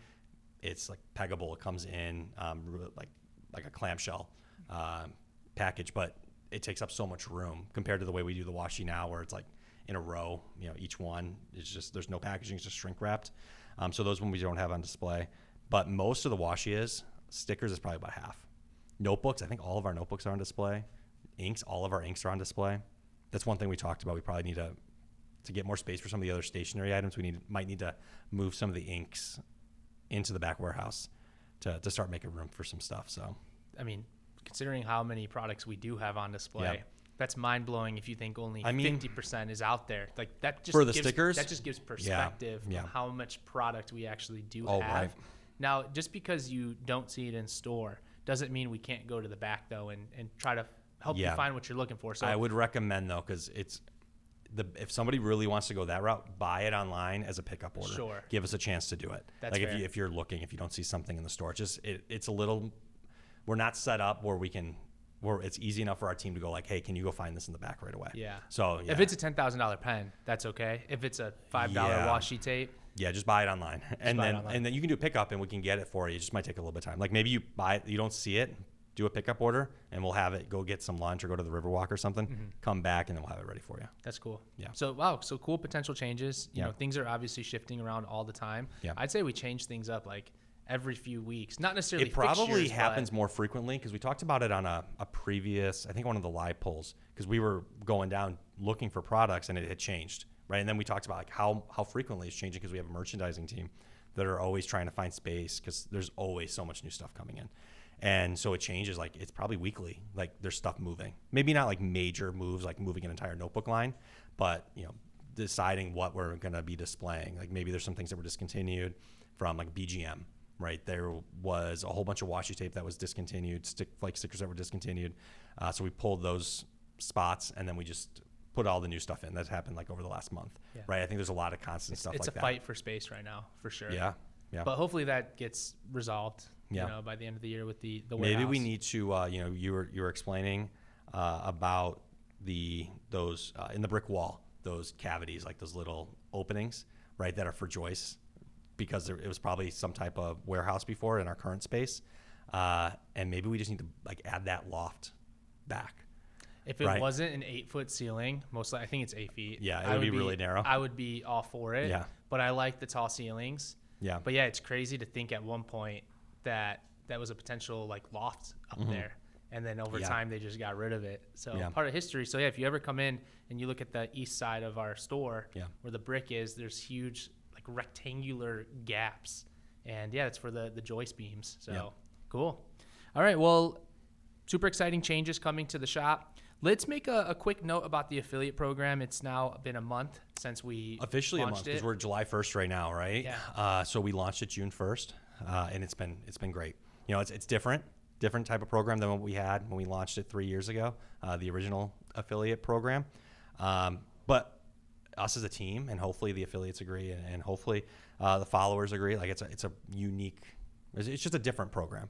It's like peggable. It comes in like a clamshell package, but it takes up so much room compared to the way we do the washi now, where it's like in a row. Each one is just there's no packaging; it's just shrink wrapped. So those ones we don't have on display. But most of the washi stickers is probably about half. Notebooks, I think all of our notebooks are on display. Inks, all of our inks are on display. That's one thing we talked about. We probably need to get more space for some of the other stationery items. We might need to move some of the inks into the back warehouse to start making room for some stuff. So, I mean, considering how many products we do have on display, that's mind blowing. If you think only 50% is out there, like that just for the stickers, that just gives perspective of how much product we actually do have. Right. Now, just because you don't see it in store doesn't mean we can't go to the back though and try to help you find what you're looking for. So I would recommend though, because if somebody really wants to go that route, buy it online as a pickup order. Sure. Give us a chance to do it. That's like fair. if you're looking, if you don't see something in the store, it's a little. We're not set up where it's easy enough for our team to go like, hey, can you go find this in the back right away? Yeah. So if it's a $10,000 pen, that's okay. If it's a $5 washi tape. Yeah, just buy it online. And then you can do a pickup and we can get it for you. It just might take a little bit of time. Like maybe you buy it, you don't see it, do a pickup order, and we'll have it go get some lunch or go to the Riverwalk or something, come back, and then we'll have it ready for you. That's cool. Yeah. So, wow. So cool potential changes. You Yeah. know, things are obviously shifting around all the time. Yeah. I'd say we change things up like every few weeks. Not necessarily It probably fixtures, happens but more frequently because we talked about it on a previous, I think one of the live polls, because we were going down looking for products and it had changed, right? And then we talked about like how frequently it's changing because we have a merchandising team that are always trying to find space because there's always so much new stuff coming in. And so it changes, like it's probably weekly, like there's stuff moving. Maybe not like major moves like moving an entire notebook line, but you know, deciding what we're going to be displaying. Like maybe there's some things that were discontinued from like BGM, right? There was a whole bunch of washi tape that was discontinued, flake stickers that were discontinued. So we pulled those spots and then we just put all the new stuff in. That happened like over the last month, right? I think there's a lot of constant stuff like that. It's a fight for space right now, for sure. Yeah. But hopefully that gets resolved. Yeah. You know, by the end of the year with the warehouse. Maybe we need to, you know, you were explaining about those in the brick wall, those cavities, like those little openings, right, that are for joists, because it was probably some type of warehouse before in our current space, and maybe we just need to like add that loft back. If it wasn't an 8-foot ceiling, mostly I think it's 8 feet. Yeah, it would be really narrow. I would be all for it. Yeah. But I like the tall ceilings. Yeah. But yeah, it's crazy to think at one point that was a potential like loft up there. And then over time they just got rid of it. So part of history. So yeah, if you ever come in and you look at the east side of our store where the brick is, there's huge like rectangular gaps. And yeah, it's for the joist beams. So cool. All right. Well, super exciting changes coming to the shop. Let's make a quick note about the affiliate program. It's now been a month since we officially launched a month because we're July 1st right now, right? Yeah. So we launched it June 1st, and it's been great. You know, it's different type of program than what we had when we launched it 3 years ago, the original affiliate program. But us as a team, and hopefully the affiliates agree, and hopefully the followers agree. Like it's a unique, it's just a different program.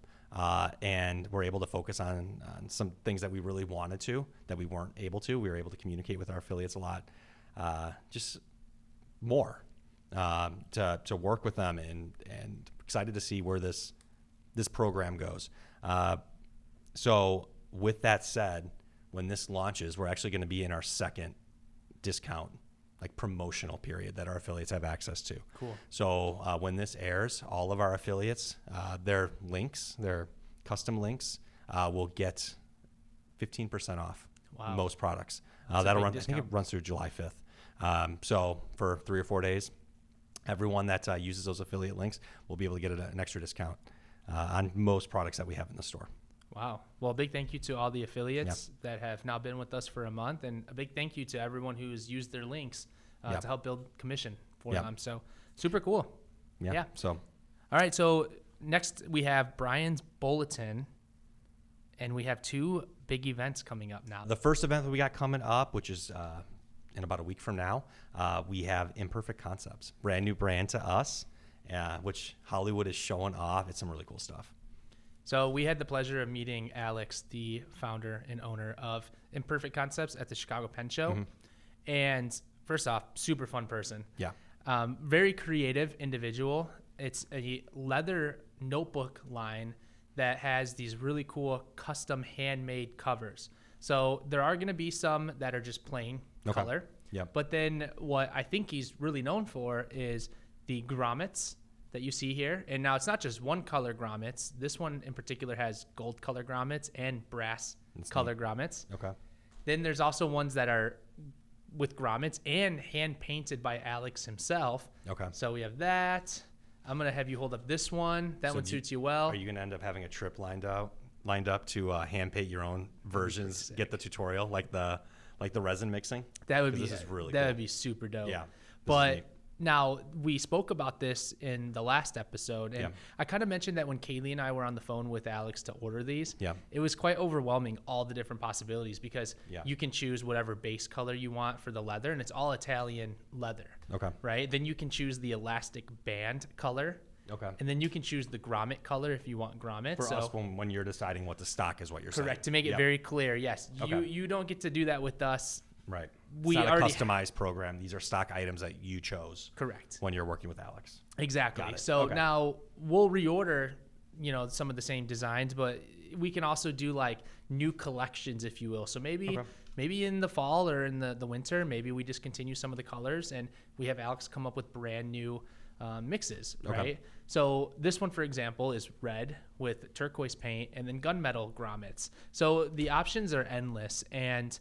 And we're able to focus on some things that we really wanted to, that we weren't able to. We were able to communicate with our affiliates a lot, just more, to work with them, and excited to see where this program goes. So with that said, when this launches, we're actually going to be in our second discount, like promotional period that our affiliates have access to. Cool. So when this airs, all of our affiliates, their links, their custom links, will get 15% off most products. That'll run. Discount. I think it runs through July 5th. So for 3 or 4 days, everyone that uses those affiliate links will be able to get an extra discount on most products that we have in the store. Wow. Well, a big thank you to all the affiliates that have now been with us for a month, and a big thank you to everyone who's used their links to help build commission for them. So super cool. Yeah. So, all right. So next we have Brian's Bulletin, and we have 2 big events coming up now. The first event that we got coming up, which is in about a week from now, we have Imperfect Concepts, brand new brand to us, which Hollywood is showing off. It's some really cool stuff. So we had the pleasure of meeting Alex, the founder and owner of Imperfect Concepts, at the Chicago Pen Show. And first off, super fun person. Yeah. Very creative individual. It's a leather notebook line that has these really cool custom handmade covers. So there are going to be some that are just plain color. Yep. But then what I think he's really known for is the grommets that you see here. And now it's not just one color grommets. This one in particular has gold color grommets and brass color grommets. Okay. Then there's also ones that are with grommets and hand painted by Alex himself. Okay. So we have that. I'm going to have you hold up this one. That one suits you well. Are you going to end up having a trip lined up to hand paint your own versions, get the tutorial, like the resin mixing? That would be, this is really that cool. would be super dope. Yeah. But now, we spoke about this in the last episode, and I kind of mentioned that when Kaylee and I were on the phone with Alex to order these, it was quite overwhelming, all the different possibilities, because you can choose whatever base color you want for the leather, and it's all Italian leather. Okay. Right? Then you can choose the elastic band color. Okay. And then you can choose the grommet color if you want grommet. For us, when you're deciding what to stock is what you're saying. Correct. To make it very clear, yes. You don't get to do that with us. Right. We it's not a customized program. These are stock items that you chose. Correct. When you're working with Alex. Exactly. So now we'll reorder, some of the same designs, but we can also do like new collections, if you will. So maybe Okay. maybe in the fall or in the winter, maybe we discontinue some of the colors and we have Alex come up with brand new mixes, Okay. right? So this one, for example, is red with turquoise paint and then gunmetal grommets. So the options are endless, and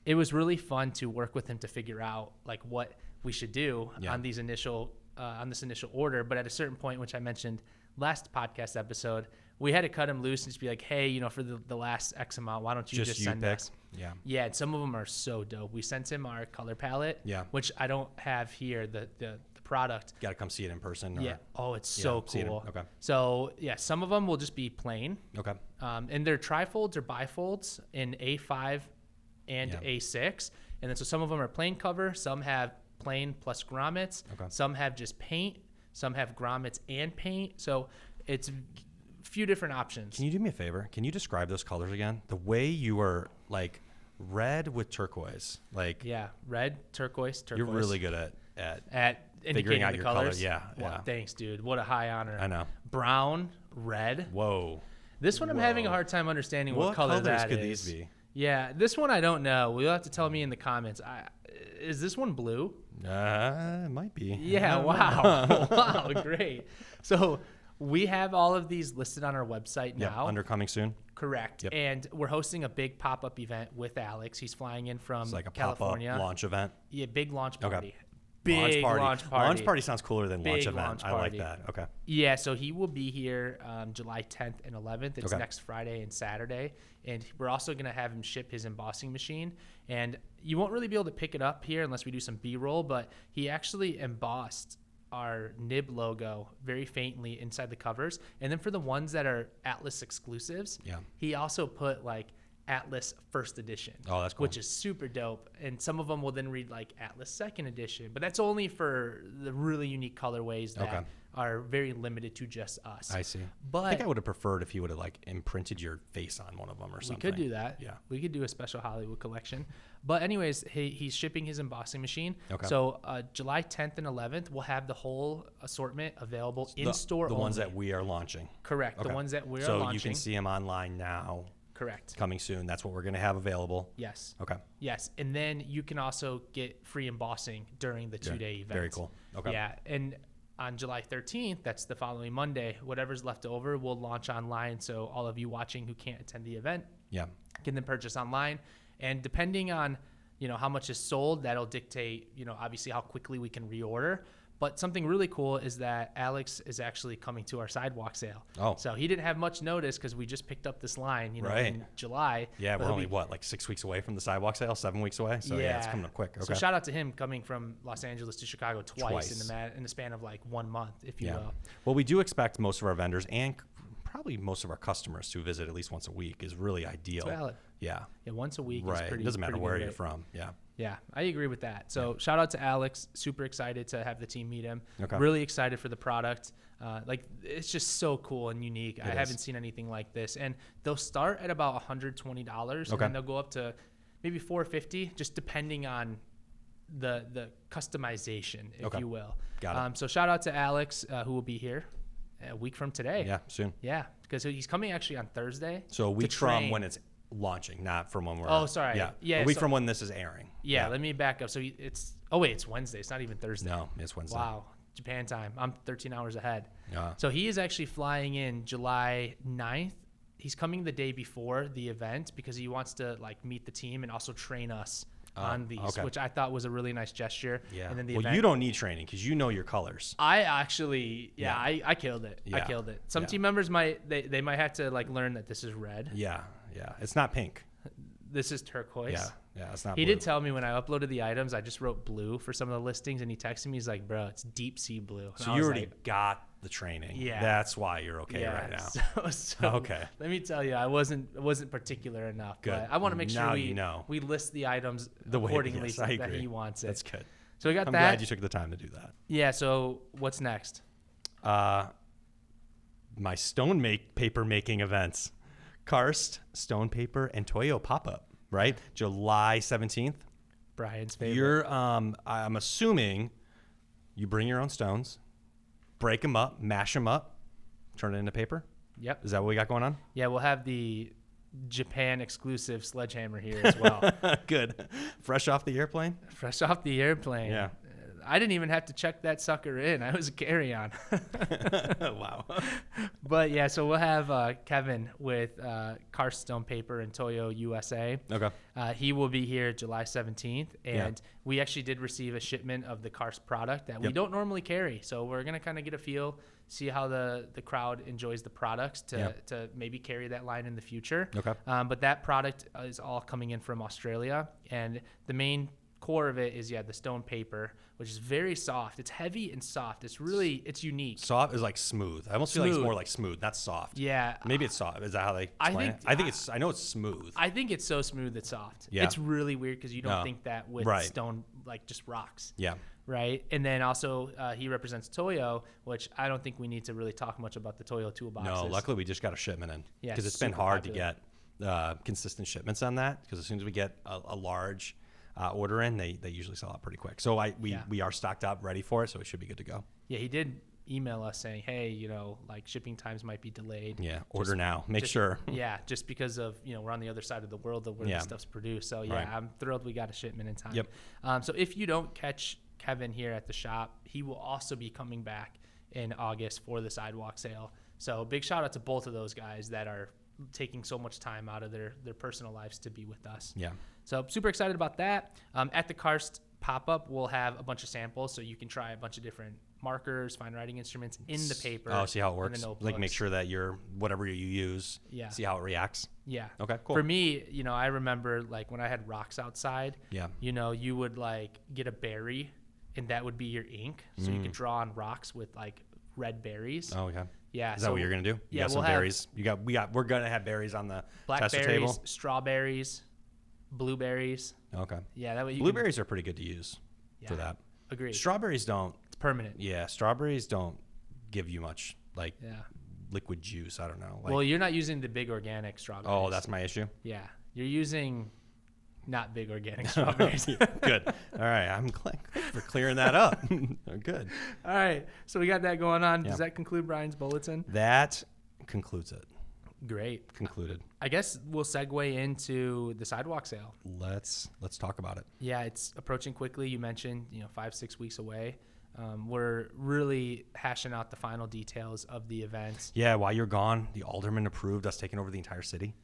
it was really fun to work with him to figure out like what we should do on these initial on this initial order. But at a certain point, which I mentioned last podcast episode, we had to cut him loose and just be like, hey, for the last X amount, why don't you just send pick. us? Yeah. Yeah, and some of them are so dope. We sent him our color palette, which I don't have here, the product. Got to come see it in person. Or, yeah. Oh, it's so see it in- cool. okay. So, yeah, some of them will just be plain. Okay. And they're trifolds or bifolds in A5 and A6. And then so some of them are plain cover. Some have plain plus grommets. Okay. Some have just paint. Some have grommets and paint. So it's a few different options. Can you do me a favor? Can you describe those colors again? The way you were like red with turquoise, like Yeah, red, turquoise. you're really good at indicating figuring out the your colors. colors. Yeah, Well, yeah. thanks, dude. What a high honor. I know. Brown, red. Whoa. This one I'm having a hard time understanding what color colors that could is. these be? Yeah, this one I don't know. You'll have to tell me in the comments. Is this one blue? It might be. Yeah, wow. Wow, great. So we have all of these listed on our website Yeah, now. under coming soon. Correct. Yep. And we're hosting a big pop-up event with Alex. He's flying in from It's like a California. pop-up launch event. Yeah, big launch Okay. party. Big launch party. Launch party sounds cooler than launch Big event. launch I like party. that. Okay. Yeah, so he will be here July 10th and 11th. It's Okay. next Friday and Saturday. And we're also going to have him ship his embossing machine. And you won't really be able to pick it up here unless we do some B-roll, but he actually embossed our nib logo very faintly inside the covers. And then for the ones that are Atlas exclusives, he also put like Atlas first edition. Oh, that's cool. Which is super dope. And some of them will then read like Atlas second edition, but that's only for the really unique colorways that are very limited to just us. I see. But I think I would have preferred if you would have like imprinted your face on one of them or something. we could do that. Yeah. We could do a special Hollywood collection. But anyways, he's shipping his embossing machine. Okay. So July 10th and 11th, we'll have the whole assortment available in store. The only. ones that we are launching. Correct. Okay. The ones that we're so launching. you can see them online now. Correct. Coming soon. That's what we're going to have available. Yes. Okay. Yes. And then you can also get free embossing during the 2-day event. Very cool. Okay. Yeah. And on July 13th, that's the following Monday, whatever's left over will launch online. So all of you watching who can't attend the event can then purchase online. And depending on, how much is sold, that'll dictate, obviously how quickly we can reorder. But something really cool is that Alex is actually coming to our sidewalk sale. Oh. So he didn't have much notice because we just picked up this line, Right. in July. Yeah, But we're he'll only, be- like 6 weeks away from the sidewalk sale? 7 weeks away? So, yeah, it's coming up quick. Okay. So shout out to him coming from Los Angeles to Chicago twice. in the span of like 1 month, if you will. Well, we do expect most of our vendors and probably most of our customers to visit at least once a week is really ideal. It's valid. Yeah. Yeah, once a week Right. is pretty It doesn't matter pretty where good you're rate. from. Yeah. Yeah, I agree with that. So shout out to Alex. Super excited to have the team meet him. Okay. Really excited for the product. It's just so cool and unique. I haven't seen anything like this. And they'll start at about $120 and then they'll go up to maybe $450, just depending on the customization, if you will. Got it. So shout out to Alex, who will be here a week from today. Yeah, soon. Yeah, because he's coming actually on Thursday. So a to week from train. when it's launching, not from when we're... Oh, sorry. Yeah. Yeah, A week so- from when this is airing. Yeah, let me back up. So it's it's Wednesday. It's not even Thursday. No, it's Wednesday. Wow, Japan time. I'm 13 hours ahead. Yeah. So he is actually flying in July 9th. He's coming the day before the event because he wants to meet the team and also train us on these, okay. which I thought was a really nice gesture. Yeah. And then the well, event, you don't need training because you know your colors. I actually, I killed it. I Yeah. killed it. Some Yeah. team members might have to learn that this is red. Yeah, yeah. It's not pink. This is turquoise. Yeah, it's not He blue. did tell me when I uploaded the items, I just wrote blue for some of the listings, and he texted me. He's like, "Bro, it's deep sea blue." And So I you was already like, got the training. Yeah. That's why you're okay right now. So Okay. Let me tell you, I wasn't particular enough. Good. But I want to make sure Now we you know. we list the items The way accordingly yes, I that agree. he wants it. That's good. So we got I'm that. glad you took the time to do that. Yeah. So what's next? My paper making events. Karst, Stone Paper, and Toyo pop-up, right? July 17th. Brian's favorite. You're, I'm assuming you bring your own stones, break them up, mash them up, turn it into paper. Yep. Is that what we got going on? Yeah, we'll have the Japan exclusive sledgehammer here as well. Good. Fresh off the airplane? Fresh off the airplane. Yeah. I didn't even have to check that sucker in. I was a carry-on. Wow. But yeah, so we'll have Kevin with Karstone Paper and Toyo USA. Okay. He will be here July 17th, and Yeah. we actually did receive a shipment of the Karst product that we don't normally carry. So we're going to kind of get a feel, see how the crowd enjoys the products to maybe carry that line in the future. Okay. But that product is all coming in from Australia, and the main core of it is the stone paper, which is very soft. It's heavy and soft. It's unique. Soft is like smooth. I almost feel like it's more like smooth, not soft. Yeah. Maybe it's soft. Is that how they explain it? I know it's smooth. I think it's so smooth it's soft. Yeah. It's really weird because you don't think that with stone, like just rocks. Yeah. Right. And then also he represents Toyo, which I don't think we need to really talk much about the Toyo toolboxes. No, luckily we just got a shipment in because it's been super hard popular. to get consistent shipments on that, because as soon as we get a large order in, they usually sell out pretty quick. So we are stocked up, ready for it, so it should be good to go. Yeah, he did email us saying, hey, like shipping times might be delayed. Yeah, order now. Make sure. Yeah, just because of, we're on the other side of the world of where this stuff's produced. So yeah, I'm thrilled we got a shipment in time. Yep. So if you don't catch Kevin here at the shop, he will also be coming back in August for the sidewalk sale. So big shout out to both of those guys that are taking so much time out of their personal lives to be with us. Yeah. So super excited about that. At the Karst pop-up, we'll have a bunch of samples, so you can try a bunch of different markers, fine writing instruments in the paper. Oh, see how it works. Like make sure that whatever you use, see how it reacts. Yeah. Okay, cool. For me, I remember like when I had rocks outside, yeah. You would like get a berry and that would be your ink. So you could draw on rocks with like red berries. Oh, okay. Yeah. Is that what you're going to do? You got some berries. We're going to have berries on the tester table. Strawberries, blueberries. Okay. Yeah, that way blueberries are pretty good to use for that. Agreed. Strawberries don't. It's permanent. Yeah, strawberries don't give you much liquid juice. I don't know. Well, you're not using the big organic strawberries. Oh, that's my issue. Yeah, you're using not big organic strawberries. Good. All right, I'm glad for clearing that up. Good. All right, so we got that going on. Does that conclude Brian's bulletin? That concludes it. Great. Concluded. I guess we'll segue into the sidewalk sale. Let's talk about it. Yeah, it's approaching quickly. You mentioned 5-6 weeks away. We're really hashing out the final details of the event. Yeah, while you're gone, the alderman approved us taking over the entire city.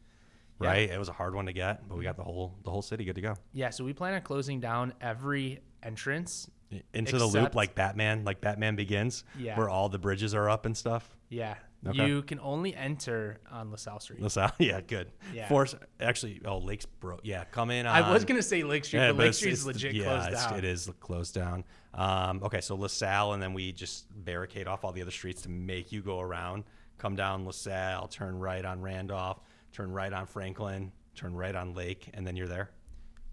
Right? It was a hard one to get, but we got the whole city good to go. Yeah, so we plan on closing down every entrance into the loop like Batman Begins, where all the bridges are up and stuff. Yeah. Okay. You can only enter on LaSalle Street. LaSalle, yeah, good. Yeah. Lakes broke. Yeah, come in on. I was going to say Lake Street, but Lake Street is legit closed down. It is closed down. Okay, so LaSalle, and then we just barricade off all the other streets to make you go around. Come down LaSalle, turn right on Randolph, turn right on Franklin, turn right on Lake, and then you're there.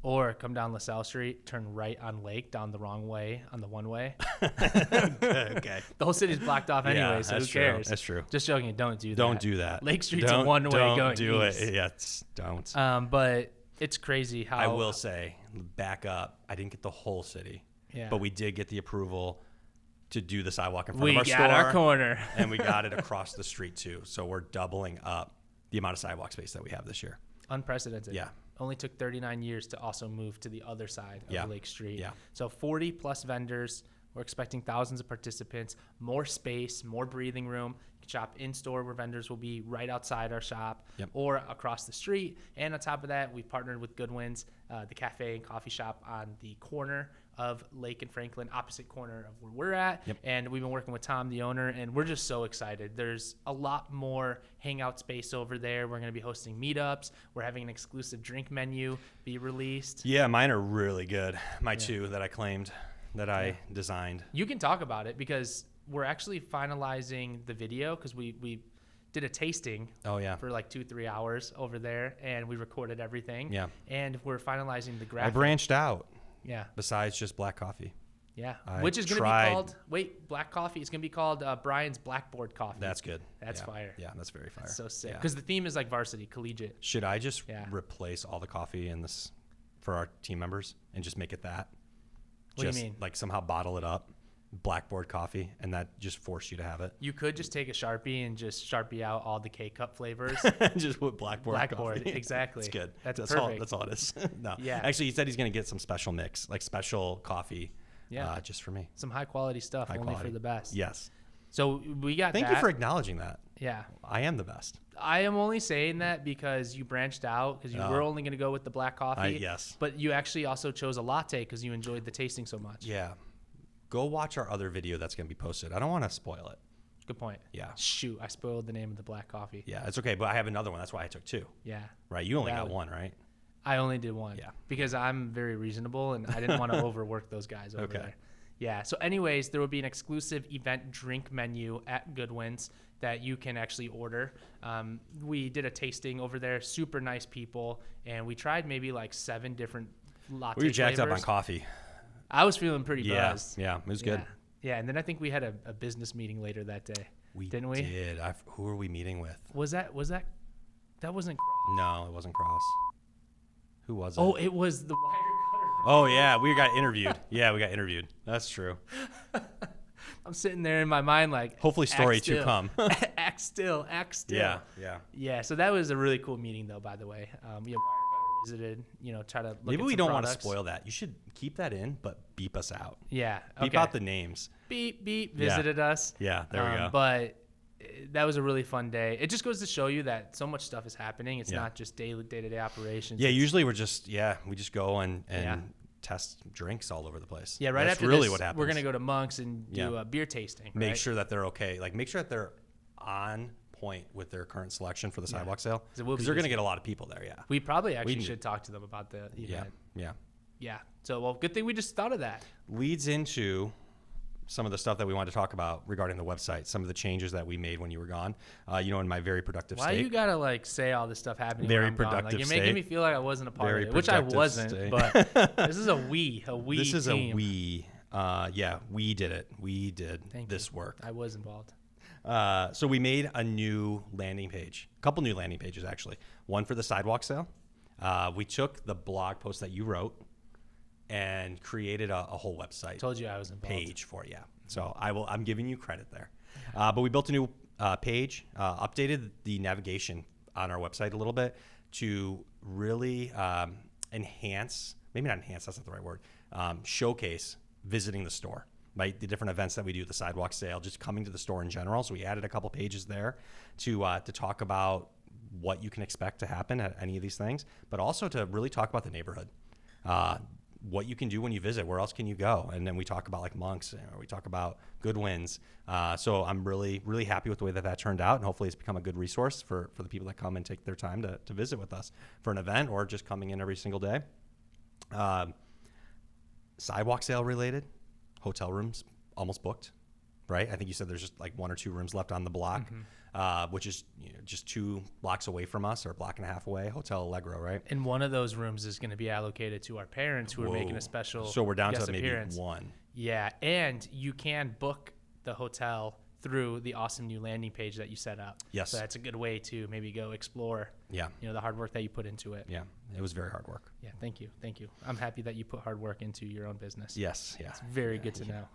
Or come down LaSalle Street, turn right on Lake, down the wrong way on the one way. Okay. The whole city's blocked off anyway, so who cares? That's true. Just joking. Don't do that. Don't do that. Lake Street's a one way going Don't do east. it. Yes, don't. But it's crazy how. I will say, back up, I didn't get the whole city. Yeah. But we did get the approval to do the sidewalk in front of our store. We got our corner. And we got it across the street, too. So we're doubling up the amount of sidewalk space that we have this year. Unprecedented. Yeah. Only took 39 years to also move to the other side of Lake Street. Yeah. So 40 plus vendors. We're expecting thousands of participants, more space, more breathing room. You can shop in store where vendors will be right outside our shop or across the street. And on top of that, we've partnered with Goodwin's, the cafe and coffee shop on the corner of Lake and Franklin, opposite corner of where we're at. Yep. And we've been working with Tom, the owner, and we're just so excited. There's a lot more hangout space over there. We're going to be hosting meetups. We're having an exclusive drink menu be released. Yeah, mine are really good. My two that I claimed that I designed. You can talk about it because we're actually finalizing the video because we did a tasting for like 2-3 hours over there, and we recorded everything. Yeah. And we're finalizing the graphic. I branched out. Yeah. Besides just black coffee. Yeah. Which is going to be called, black coffee. It's going to be called Brian's Blackboard Coffee. That's good. That's fire. Yeah, that's very fire. That's so sick. Because the theme is like varsity, collegiate. Should I just replace all the coffee in this for our team members and just make it that? What do you mean? Like somehow bottle it up Blackboard coffee, and that just forced you to have it. You could just take a Sharpie and just Sharpie out all the K-Cup flavors. Just put Blackboard coffee. Exactly. It's good. That's all. perfect. That's all it is. No. Yeah. Actually, he said he's going to get some special mix, like special coffee, Yeah. just for me. Some high quality stuff, High only quality. for the best. Yes. So we got Thank that. you for acknowledging that. Yeah. I am the best. I am only saying that because you branched out, because you were only going to go with the black coffee. Yes. But you actually also chose a latte because you enjoyed the tasting so much. Yeah. Go watch our other video that's going to be posted. I don't want to spoil it. Good point. Yeah. Shoot, I spoiled the name of the black coffee. Yeah, it's okay, but I have another one. That's why I took 2. Yeah. Right? You only got Valid. 1, right? I only did 1. Yeah. Because I'm very reasonable and I didn't want to overwork those guys over Okay. there. Yeah. So anyways, there will be an exclusive event drink menu at Goodwin's that you can actually order. We did a tasting over there, super nice people, and we tried maybe like 7 different latte We were jacked flavors. up on coffee. I was feeling pretty buzzed. Yeah, it was good. Yeah, and then I think we had a business meeting later that day. Didn't we? Did. Who were we meeting with? That wasn't No, it wasn't Cross. Who was it? Oh, it was the wire cutter. Oh, yeah, we got interviewed. Yeah, we got interviewed. That's true. I'm sitting there in my mind like, Hopefully story act 2 still. come. act still. Yeah. Yeah, so that was a really cool meeting though, by the way. Wire cutter visited, try to look Maybe at we some don't want to products. spoil that. You should keep that in, but beep us out. Yeah. Beep okay. out the names. Beep, beep, Yeah. visited us. Yeah, there we go. But that was a really fun day. It just goes to show you that so much stuff is happening. It's Yeah. not just day-to-day operations. Yeah, It's- usually we just go and Yeah. test drinks all over the place. Yeah, right That's after really this, what happens. we're going to go to Monk's and do Yeah. a beer tasting. Make right? sure that they're okay. Like, make sure that they're on point with their current selection for the sidewalk sale. 'Cause it will be Because they're going to busy. get a lot of people there, yeah. We probably actually need- should talk to them about the event. Yeah. Yeah. So, well, good thing we just thought of that. Leads into some of the stuff that we wanted to talk about regarding the website, some of the changes that we made when you were gone. In my very productive Why state. you gotta like say all this stuff happening? Very when I'm gone? Like, productive you're making state. me feel like I wasn't a part Very of it, which I productive wasn't. state. But this is a we This is team. a we. We did it. We did Thank this you. work. I was involved. So we made a new landing page, a couple new landing pages actually. One for the sidewalk sale. We took the blog post that you wrote and created a whole website Told you I was involved. page for it. Yeah. So I'm giving you credit there. But we built a new page, updated the navigation on our website a little bit to really enhance, maybe not enhance, that's not the right word, showcase visiting the store. Right, the different events that we do at the sidewalk sale, just coming to the store in general. So we added a couple pages there to talk about what you can expect to happen at any of these things, but also to really talk about the neighborhood, what you can do when you visit, where else can you go, and then we talk about like Monk's, or we talk about Goodwin's. So I'm really, really happy with the way that turned out, and hopefully it's become a good resource for the people that come and take their time to visit with us for an event or just coming in every single day. Sidewalk sale related. Hotel rooms almost booked, right? I think you said there's just like 1 or 2 rooms left on the block, which is just 2 blocks away from us, or a block and a half away. Hotel Allegro, right? And one of those rooms is going to be allocated to our parents who are making a special. So we're down guest to maybe appearance. 1. Yeah, and you can book the hotel through the awesome new landing page that you set up. Yes. So that's a good way to maybe go explore. Yeah. The hard work that you put into it. Yeah. It was very hard work. Yeah. Thank you. I'm happy that you put hard work into your own business. Yes. Yeah. It's very good to know.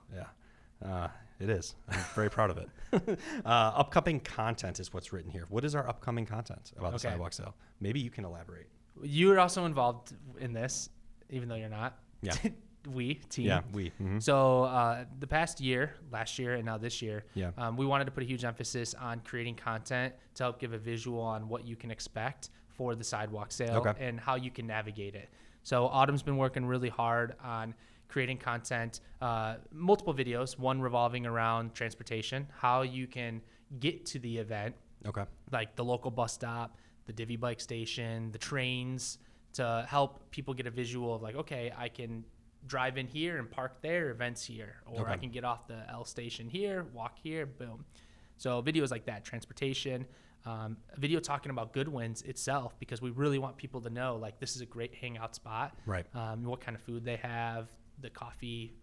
Yeah. It is. I'm very proud of it. Upcoming content is what's written here. What is our upcoming content about the sidewalk sale? Maybe you can elaborate. You are also involved in this, even though you're not. Yeah. Team. Yeah, we. Mm-hmm. So the past year, last year, and now this year, Yeah. We wanted to put a huge emphasis on creating content to help give a visual on what you can expect for the sidewalk sale and how you can navigate it. So Autumn's been working really hard on creating content, multiple videos, one revolving around transportation, how you can get to the event, Okay. like the local bus stop, the divvy bike station, the trains, to help people get a visual of like, okay, I can drive in here and park there, events here, or I can get off the L station here, walk here, boom. So videos like that, transportation, a video talking about Goodwin's itself, because we really want people to know like this is a great hangout spot. Right. What kind of food they have, the coffee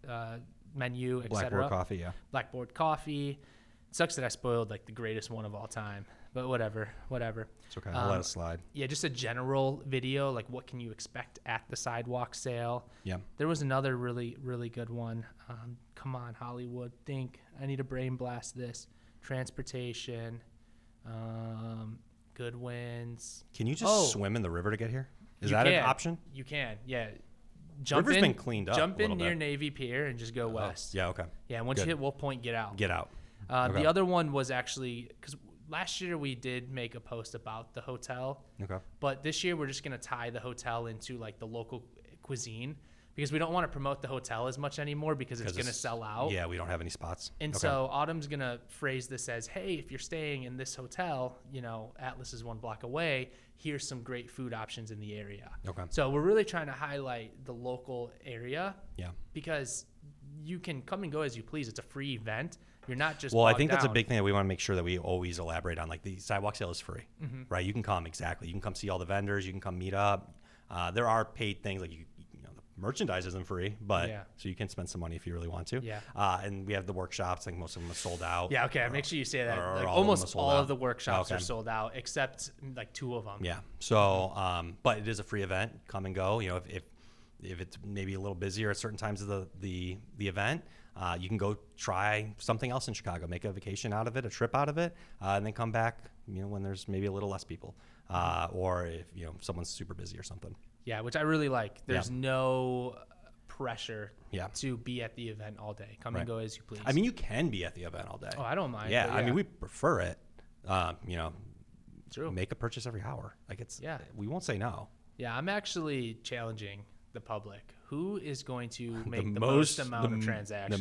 menu, etc. Blackboard coffee, yeah. Blackboard coffee. It sucks that I spoiled like the greatest one of all time, but whatever. It's okay. I'll let it slide. Yeah, just a general video, like what can you expect at the sidewalk sale. Yeah. There was another really, really good one. Come on, Hollywood, think. I need to brain blast this. Transportation, good wins. Can you just swim in the river to get here? Is that an option? You can, yeah. River's been cleaned up. Jump in near Navy Pier and just go west. Yeah, okay. Yeah, and once you hit Wolf Point, get out. Get out. The other one was actually, because last year we did make a post about the hotel. Okay. But this year we're just going to tie the hotel into like the local cuisine because we don't want to promote the hotel as much anymore because it's going to sell out. Yeah, we don't have any spots. And so Autumn's going to phrase this as, hey, if you're staying in this hotel, you know, Atlas is 1 block away. Here's some great food options in the area. Okay. So we're really trying to highlight the local area. Yeah. Because you can come and go as you please. It's a free event. You're not just I think that's a down. big thing that we want to make sure that we always elaborate on. Like the sidewalk sale is free, right? You can come exactly. You can come see all the vendors. You can come meet up. There are paid things like the merchandise isn't free, but so you can spend some money if you really want to. Yeah. And we have the workshops. Like most of them are sold out. Yeah. Okay. Make sure you say that. Like all almost all out. of the workshops are sold out except like 2 of them. Yeah. So, but it is a free event. Come and go. You know, if it's maybe a little busier at certain times of the event. You can go try something else in Chicago, make a vacation out of it, a trip out of it, and then come back, when there's maybe a little less people, or if, someone's super busy or something. Yeah, which I really like. There's no pressure to be at the event all day. Come and go as you please. I mean, you can be at the event all day. Oh, I don't mind. Yeah, I mean, we prefer it. True. Make a purchase every hour. Like we won't say no. Yeah, I'm actually challenging the public. Who is going to make the most amount of transactions?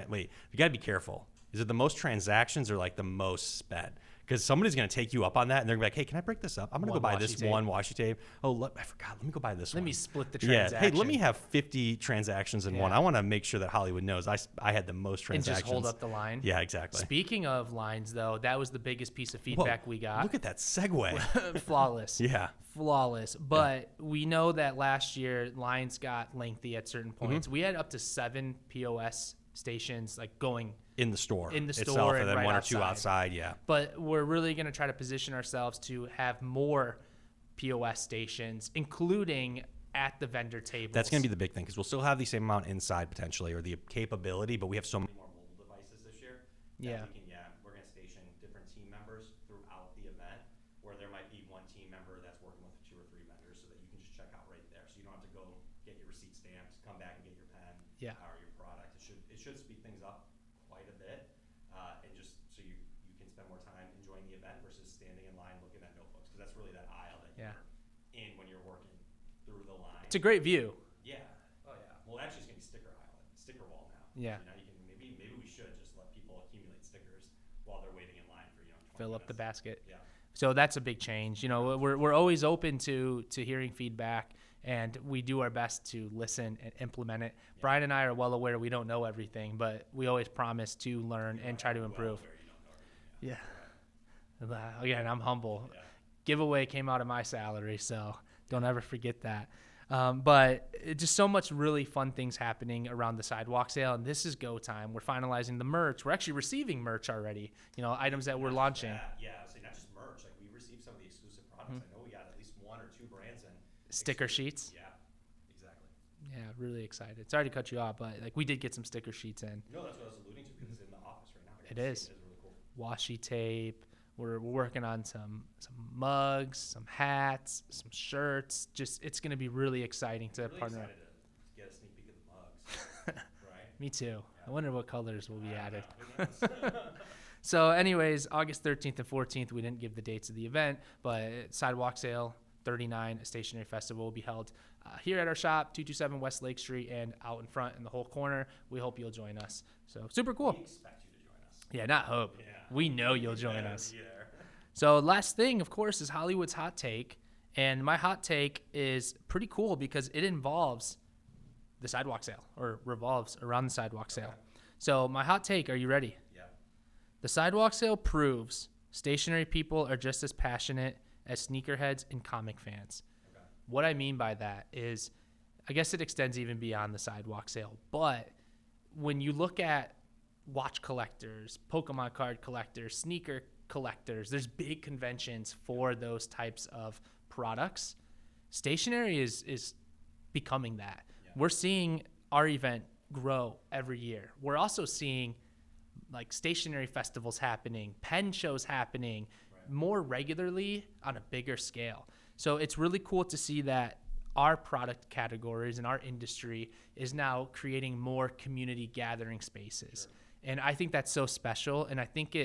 Wait, you got to be careful. Is it the most transactions or like the most spent? Because somebody's going to take you up on that, and they're going to be like, hey, can I break this up? I'm going to go buy this one washi tape. Oh, I forgot. Let me go buy this one. Let me split the transaction. Yeah. Hey, let me have 50 transactions in one. I want to make sure that Hollywood knows I had the most transactions. And just hold up the line. Yeah, exactly. Speaking of lines, though, that was the biggest piece of feedback we got. Look at that segue. Flawless. Yeah. Flawless. But we know that last year lines got lengthy at certain points. We had up to 7 POS stations like going in the store itself, and then right 1 or 2 outside. Yeah. But we're really going to try to position ourselves to have more POS stations, including at the vendor tables. That's going to be the big thing because we'll still have the same amount inside potentially or the capability, but we have so many more mobile devices this year. Yeah. We're going to station different team members throughout the event where there might be one team member that's working with 2 or 3 vendors so that you can just check out right there. So you don't have to go get your receipt stamped, come back and get your pen or your product. It should speed things up quite a bit, and just so you can spend more time enjoying the event versus standing in line looking at notebooks because that's really that aisle that you're in when you're working through the line. It's a great view. Yeah. Oh yeah. Well, actually, it's gonna be sticker wall now. Yeah. So now you can maybe we should just let people accumulate stickers while they're waiting in line for 20 fill minutes. up the basket. Yeah. So that's a big change. We're always open to hearing feedback. And we do our best to listen and implement it. Yeah. Brian and I are well aware we don't know everything, but we always promise to learn and try to improve. Yeah. Again, I'm humble. Yeah. Giveaway came out of my salary, so don't ever forget that. But just so much really fun things happening around the sidewalk sale, and this is go time. We're finalizing the merch. We're actually receiving merch already, items that we're launching. Yeah, so not just merch. Like we received some of the exclusive products. I know we got at least 1 or 2 brands in. Sticker sheets. Yeah, exactly. Yeah, really excited. Sorry to cut you off, but we did get some sticker sheets in. No, that's what I was alluding to because it's in the office right now. It is. It's really cool. Washi tape. We're working on some mugs, some hats, some shirts. Just it's going to be really exciting to partner up. To get a sneak peek of the mugs. Right. Me too. Yeah. I wonder what colors will be added. So, anyways, August 13th and 14th, we didn't give the dates of the event, but sidewalk sale. 39 stationery festival will be held here at our shop, 227 West Lake Street, and out in front in the whole corner. We hope you'll join us. So super cool. We expect you to join us. Yeah, not hope. Yeah. We know you'll join us. Yeah. So last thing, of course, is Hollywood's hot take, and my hot take is pretty cool because it involves the sidewalk sale or revolves around the sidewalk sale. So my hot take, are you ready? Yeah. The sidewalk sale proves stationery people are just as passionate as sneakerheads and comic fans. Okay. What I mean by that is, I guess it extends even beyond the sidewalk sale, but when you look at watch collectors, Pokemon card collectors, sneaker collectors. There's big conventions for those types of products. Stationery is becoming that. Yeah. We're seeing our event grow every year. We're also seeing like stationery festivals happening, pen shows happening more regularly on a bigger scale. So it's really cool to see that our product categories and our industry is now creating more community gathering spaces. Sure. And I think that's so special. And I think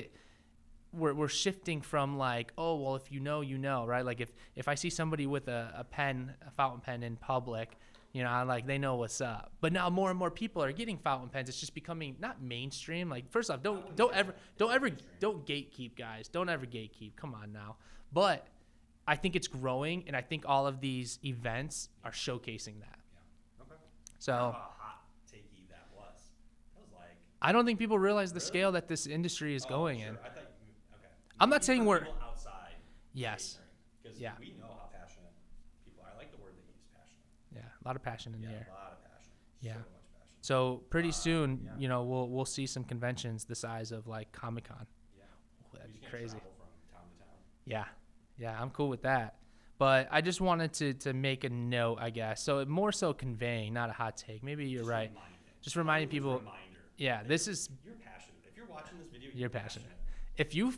we're shifting from like, oh, well, if you know, right? Like if I see somebody with a fountain pen in public, they know what's up. But now more and more people are getting fountain pens. It's just becoming not mainstream. Like, first off, don't gatekeep, guys. Don't ever gatekeep. Come on now. But I think it's growing, and I think all of these events are showcasing that. Yeah. Okay. So how hot takey that was. That was like. I don't think people realize the scale that this industry is going in. I thought okay. I'm not saying we're outside. Yes. Because we know how passionate people are. I like the word they use, passionate. Yeah, a lot of passion in the air. A lot of passion. Yeah. So much passion. So pretty soon, we'll see some conventions the size of like Comic-Con. Yeah. That'd be crazy. Travel from town to town. Yeah. Yeah, I'm cool with that. But I just wanted to make a note, I guess. So more so conveying, not a hot take. Maybe you're right. Just reminding people. Yeah, this is. You're passionate. If you're watching this video, you're passionate. If you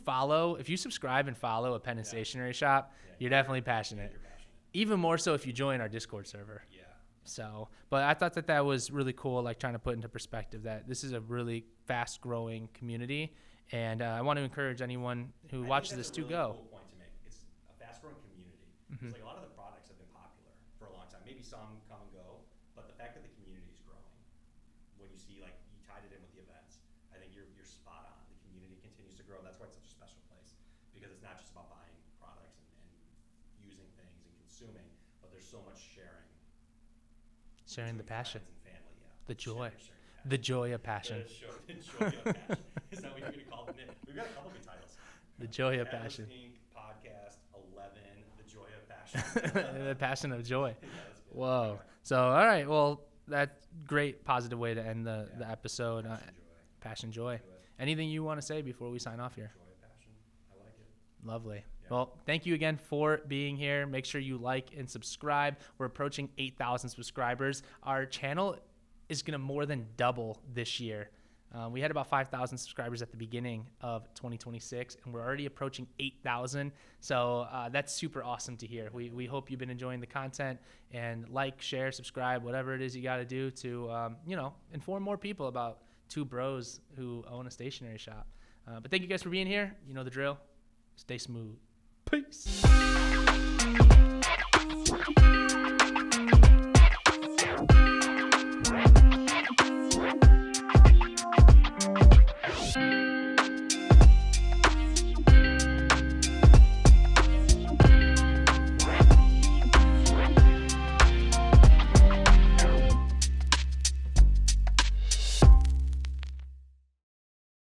subscribe and follow a pen and stationery shop, you're definitely passionate. You're passionate. Even more so if you join our Discord server. Yeah. So, but I thought that was really cool, like trying to put into perspective that this is a really fast growing community. And I want to encourage anyone who watches this to go. Cool point to make. It's a fast-growing community. Mm-hmm. It's like a lot of the products have been popular for a long time. Maybe some come and go, but the fact that the community is growing, when you see like you tied it in with the events, I think you're spot on. The community continues to grow. That's why it's such a special place, because it's not just about buying products and using things and consuming, but there's so much sharing the passion, and family, the joy. The joy of passion. The joy of passion. Is that what you're going to call it? We've got a couple good titles. The joy of passion. Inc. Podcast 11, The Joy of Passion. The passion of joy. Yeah, that's good. Whoa. Okay. So, all right. Well, that's great positive way to end the episode. Passion, joy. Anything you want to say before we sign off here? Joy of passion. I like it. Lovely. Yeah. Well, thank you again for being here. Make sure you like and subscribe. We're approaching 8,000 subscribers. Our channel is going to more than double this year. We had about 5,000 subscribers at the beginning of 2026, and we're already approaching 8,000. So that's super awesome to hear. We hope you've been enjoying the content, and like, share, subscribe, whatever it is you got to do to inform more people about two bros who own a stationery shop. But thank you guys for being here. You know the drill. Stay smooth. Peace.